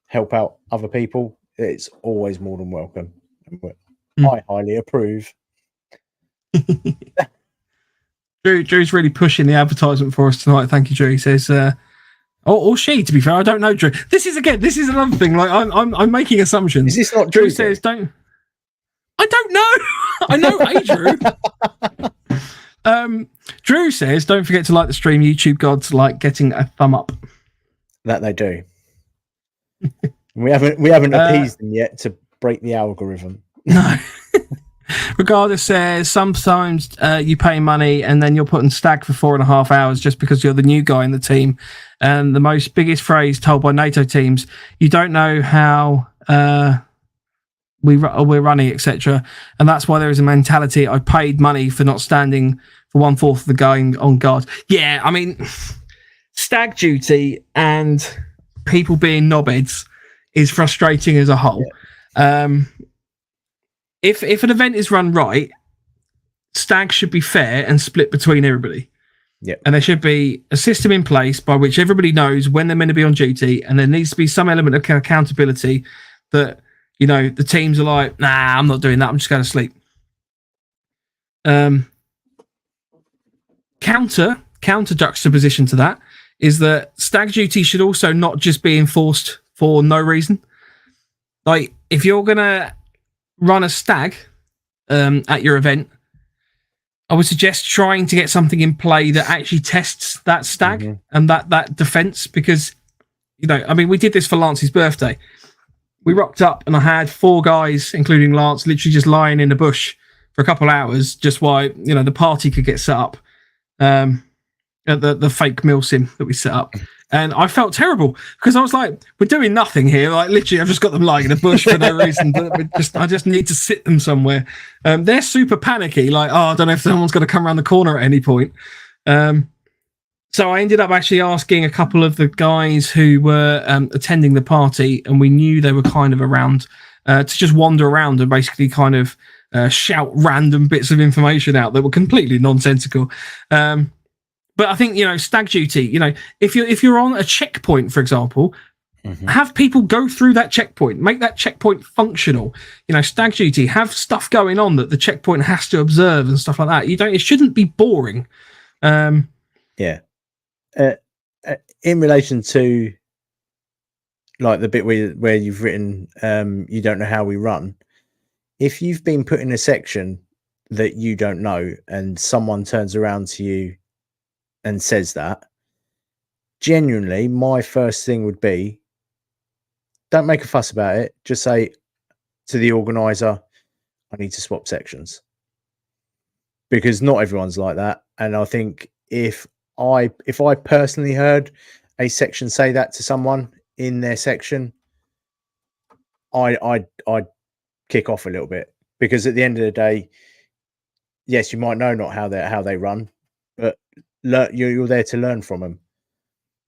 help out other people, it's always more than welcome. I highly approve. Drew's really pushing the advertisement for us tonight. Thank you, Drew. He says, or she, to be fair, I don't know, Drew. This is another thing. Like, I'm making assumptions. Is this not Drew? Says, don't. I don't know. I know, Drew. Drew says, don't forget to like the stream. YouTube gods like getting a thumb up. That they do. we haven't appeased them yet to break the algorithm. No. Regardless says, sometimes you pay money and then you're put in stag for 4.5 hours just because you're the new guy in the team. And the biggest phrase told by NATO teams, you don't know how we're running, etc. And that's why there is a mentality, I paid money for not standing for 1/4 of the going on guard. Yeah, I mean, stag duty and people being knobheads is frustrating as a whole. Yeah. If an event is run right, stag should be fair and split between everybody. Yeah. And there should be a system in place by which everybody knows when they're meant to be on duty, and there needs to be some element of accountability that, the teams are like, nah, I'm not doing that, I'm just going to sleep. counter juxtaposition to that is that stag duty should also not just be enforced for no reason. Like, if you're gonna run a stag at your event, I would suggest trying to get something in play that actually tests that stag and that defense, because, you know, I mean, we did this for Lance's birthday. We rocked up and I had 4 guys, including Lance, literally just lying in the bush for a couple of hours just while, you know, the party could get set up at the fake milsim that we set up. And I felt terrible because I was like, we're doing nothing here. Like, literally, I've just got them lying in a bush for no reason. I just need to sit them somewhere. They're super panicky. Like, I don't know if someone's going to come around the corner at any point. So I ended up actually asking a couple of the guys who were attending the party, and we knew they were kind of around, to just wander around and basically kind of shout random bits of information out that were completely nonsensical. But I think, you know, stag duty, you know, if you're on a checkpoint, for example, have people go through that checkpoint, make that checkpoint functional. You know, stag duty, have stuff going on that the checkpoint has to observe and stuff like that. It shouldn't be boring. Yeah. In relation to like the bit where you've written, you don't know how we run. If you've been put in a section that you don't know and someone turns around to you and says that, genuinely, my first thing would be, don't make a fuss about it. Just say to the organizer, I need to swap sections. Because not everyone's like that. And I think if I personally heard a section say that to someone in their section, I'd kick off a little bit, because at the end of the day, yes, you might know not how they run, but you're there to learn from them.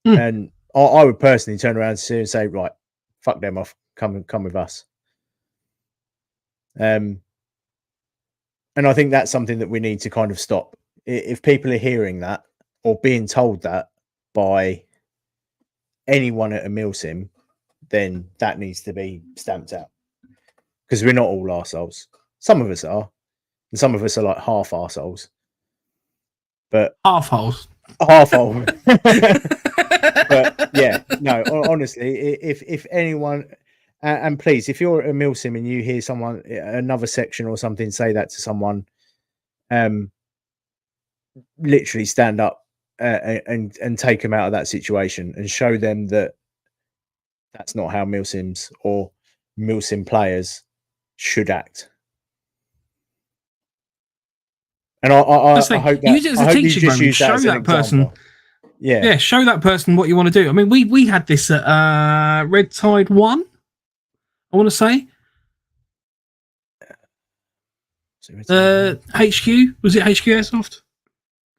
And I would personally turn around to and say, right, fuck them off, come with us. And I think that's something that we need to kind of stop. If people are hearing that or being told that by anyone at a milsim, then that needs to be stamped out, because we're not all arseholes. Some of us are, and some of us are like half arseholes. But half-holes. Half-hole. But yeah, no, honestly, if anyone, and please, if you're at a milsim and you hear someone, another section or something, say that to someone, literally stand up and take them out of that situation and show them that that's not how milsims or milsim players should act. And I hope that use it as a teaching moment. Show that person. Yeah, show that person what you want to do. I mean, we had this at Red Tide 1, I want to say. HQ, was it HQ Airsoft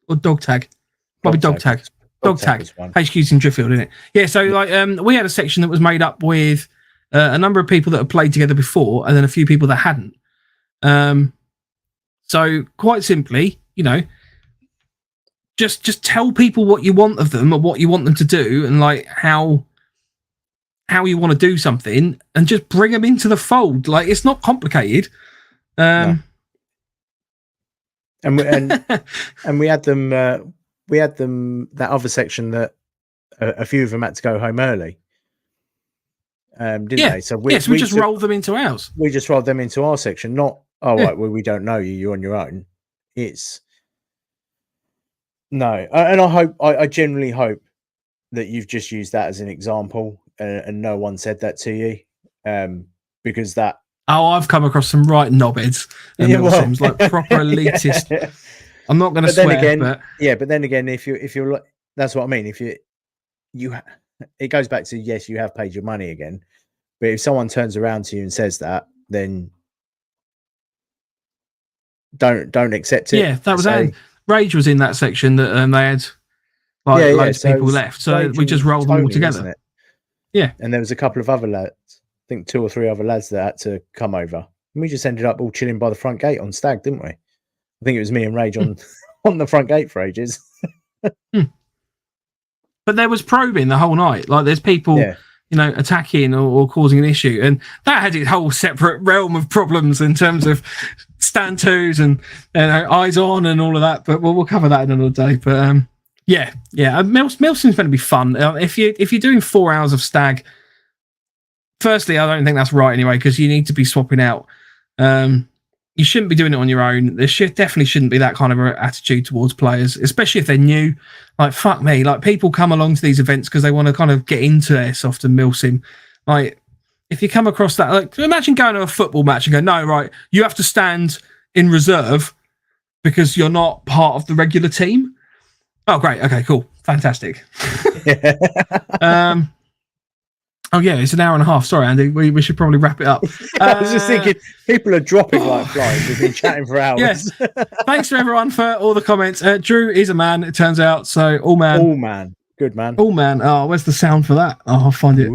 or Dog Tag? Probably Dog Tag. Dog Tag. HQ's in Driffield, isn't it? Yeah. So like, we had a section that was made up with a number of people that had played together before, and then a few people that hadn't. So quite simply, you know, just tell people what you want of them or what you want them to do, and like how you want to do something, and just bring them into the fold. Like, it's not complicated. No. And we had them that other section that a few of them had to go home early. Didn't they? So we just rolled them into ours. We just rolled them into our section, not right, well, we don't know you, you're on your own. It's no, and I genuinely hope that you've just used that as an example, and no one said that to you, because that. Oh, I've come across some right knobheads. Seems like proper elitist. Yeah. I'm not going to swear, but then again, if you're, that's what I mean. If it goes back to, yes, you have paid your money again, but if someone turns around to you and says that, then don't accept it. Yeah, that was Rage was in that section that they had loads of people left, so we just rolled them all together. Yeah, and there was a couple of other lads, I think 2 or 3 other lads that had to come over, and we just ended up all chilling by the front gate on Stag, didn't we? I think it was me and Rage on the front gate for ages. But there was probing the whole night. Like, there's people, you know, attacking or causing an issue, and that had its whole separate realm of problems in terms of stand twos and eyes on and all of that. But we'll cover that in another day. But Milsim's going to be fun. If you're doing 4 hours of stag, firstly, I don't think that's right anyway, because you need to be swapping out. You shouldn't be doing it on your own. There definitely shouldn't be that kind of attitude towards players, especially if they're new. Like, fuck me. Like, people come along to these events because they want to kind of get into Airsoft and Milsim. Like, if you come across that, like, imagine going to a football match and go, no, right, you have to stand in reserve because you're not part of the regular team. Oh, great. Okay, cool. Fantastic. Oh, yeah, it's an hour and a half. Sorry, Andy. We should probably wrap it up. I was just thinking, people are dropping like flies. We've been chatting for hours. Yes. Thanks to everyone for all the comments. Drew is a man, it turns out. So, all man. All man. Good man. All man. Oh, where's the sound for that? Oh, I'll find it.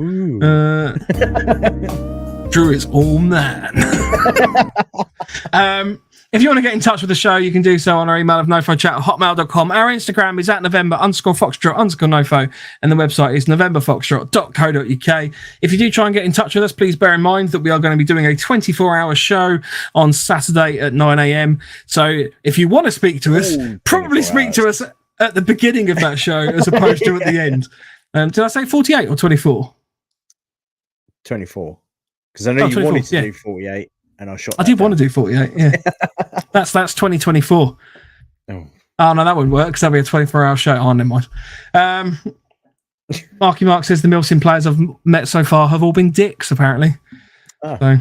Drew is all man. If you want to get in touch with the show, you can do so on our email of nofochat@hotmail.com. Our Instagram is @November_Foxtrot_NoFo, and the website is novemberfoxtrot.co.uk. If you do try and get in touch with us, please bear in mind that we are going to be doing a 24-hour show on Saturday at 9 a.m. So if you want to speak to us, probably speak to us at the beginning of that show as opposed to at the end. Did I say 48 or 24? 24. Because I know you 24, wanted to do 48. And I did want to do 48, yeah. That's 2024. Oh, no, that wouldn't work because that'd be a 24-hour show. Oh, never mind. Marky Mark says the Milsim players I've met so far have all been dicks, apparently. Oh. So,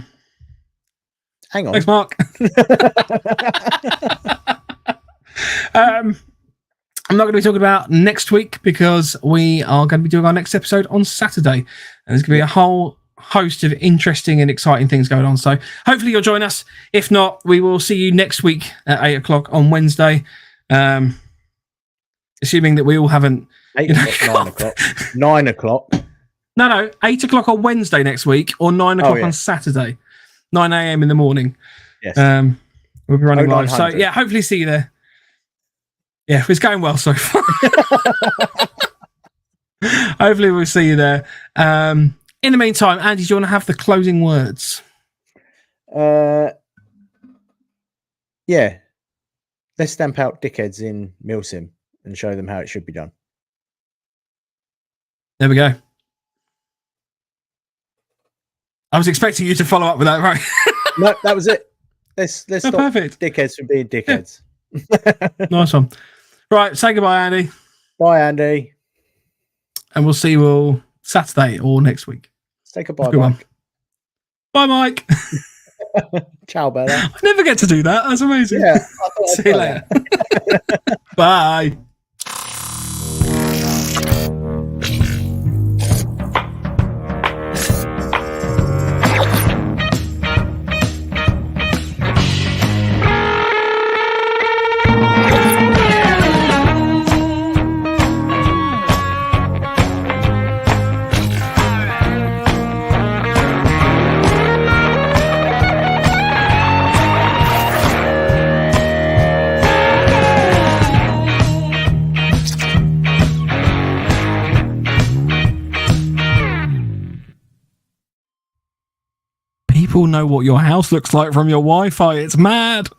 hang on. Thanks, Mark. I'm not going to be talking about next week because we are going to be doing our next episode on Saturday. And there's going to be a whole host of interesting and exciting things going on, so hopefully you'll join us. If not, we will see you next week at 8 o'clock on Wednesday, assuming that we all haven't 9 o'clock 9 o'clock no 8 o'clock on Wednesday next week, or 9 o'clock on Saturday, 9 a.m. in the morning. Yes, we'll be running live, so yeah, hopefully see you there. Yeah, it's going well so far. Hopefully we'll see you there. In the meantime, Andy, do you want to have the closing words? Yeah. Let's stamp out dickheads in Milsim and show them how it should be done. There we go. I was expecting you to follow up with that, right? No, that was it. Let's stop perfect. dickheads from being dickheads. Yeah. Nice one. Right, say goodbye, Andy. Bye, Andy. And we'll see you all Saturday or next week. Say goodbye, Mike. Bye, Mike. Ciao, Bella. I never get to do that. That's amazing. Yeah. See you later. Bye. People know what your house looks like from your Wi-Fi. It's mad.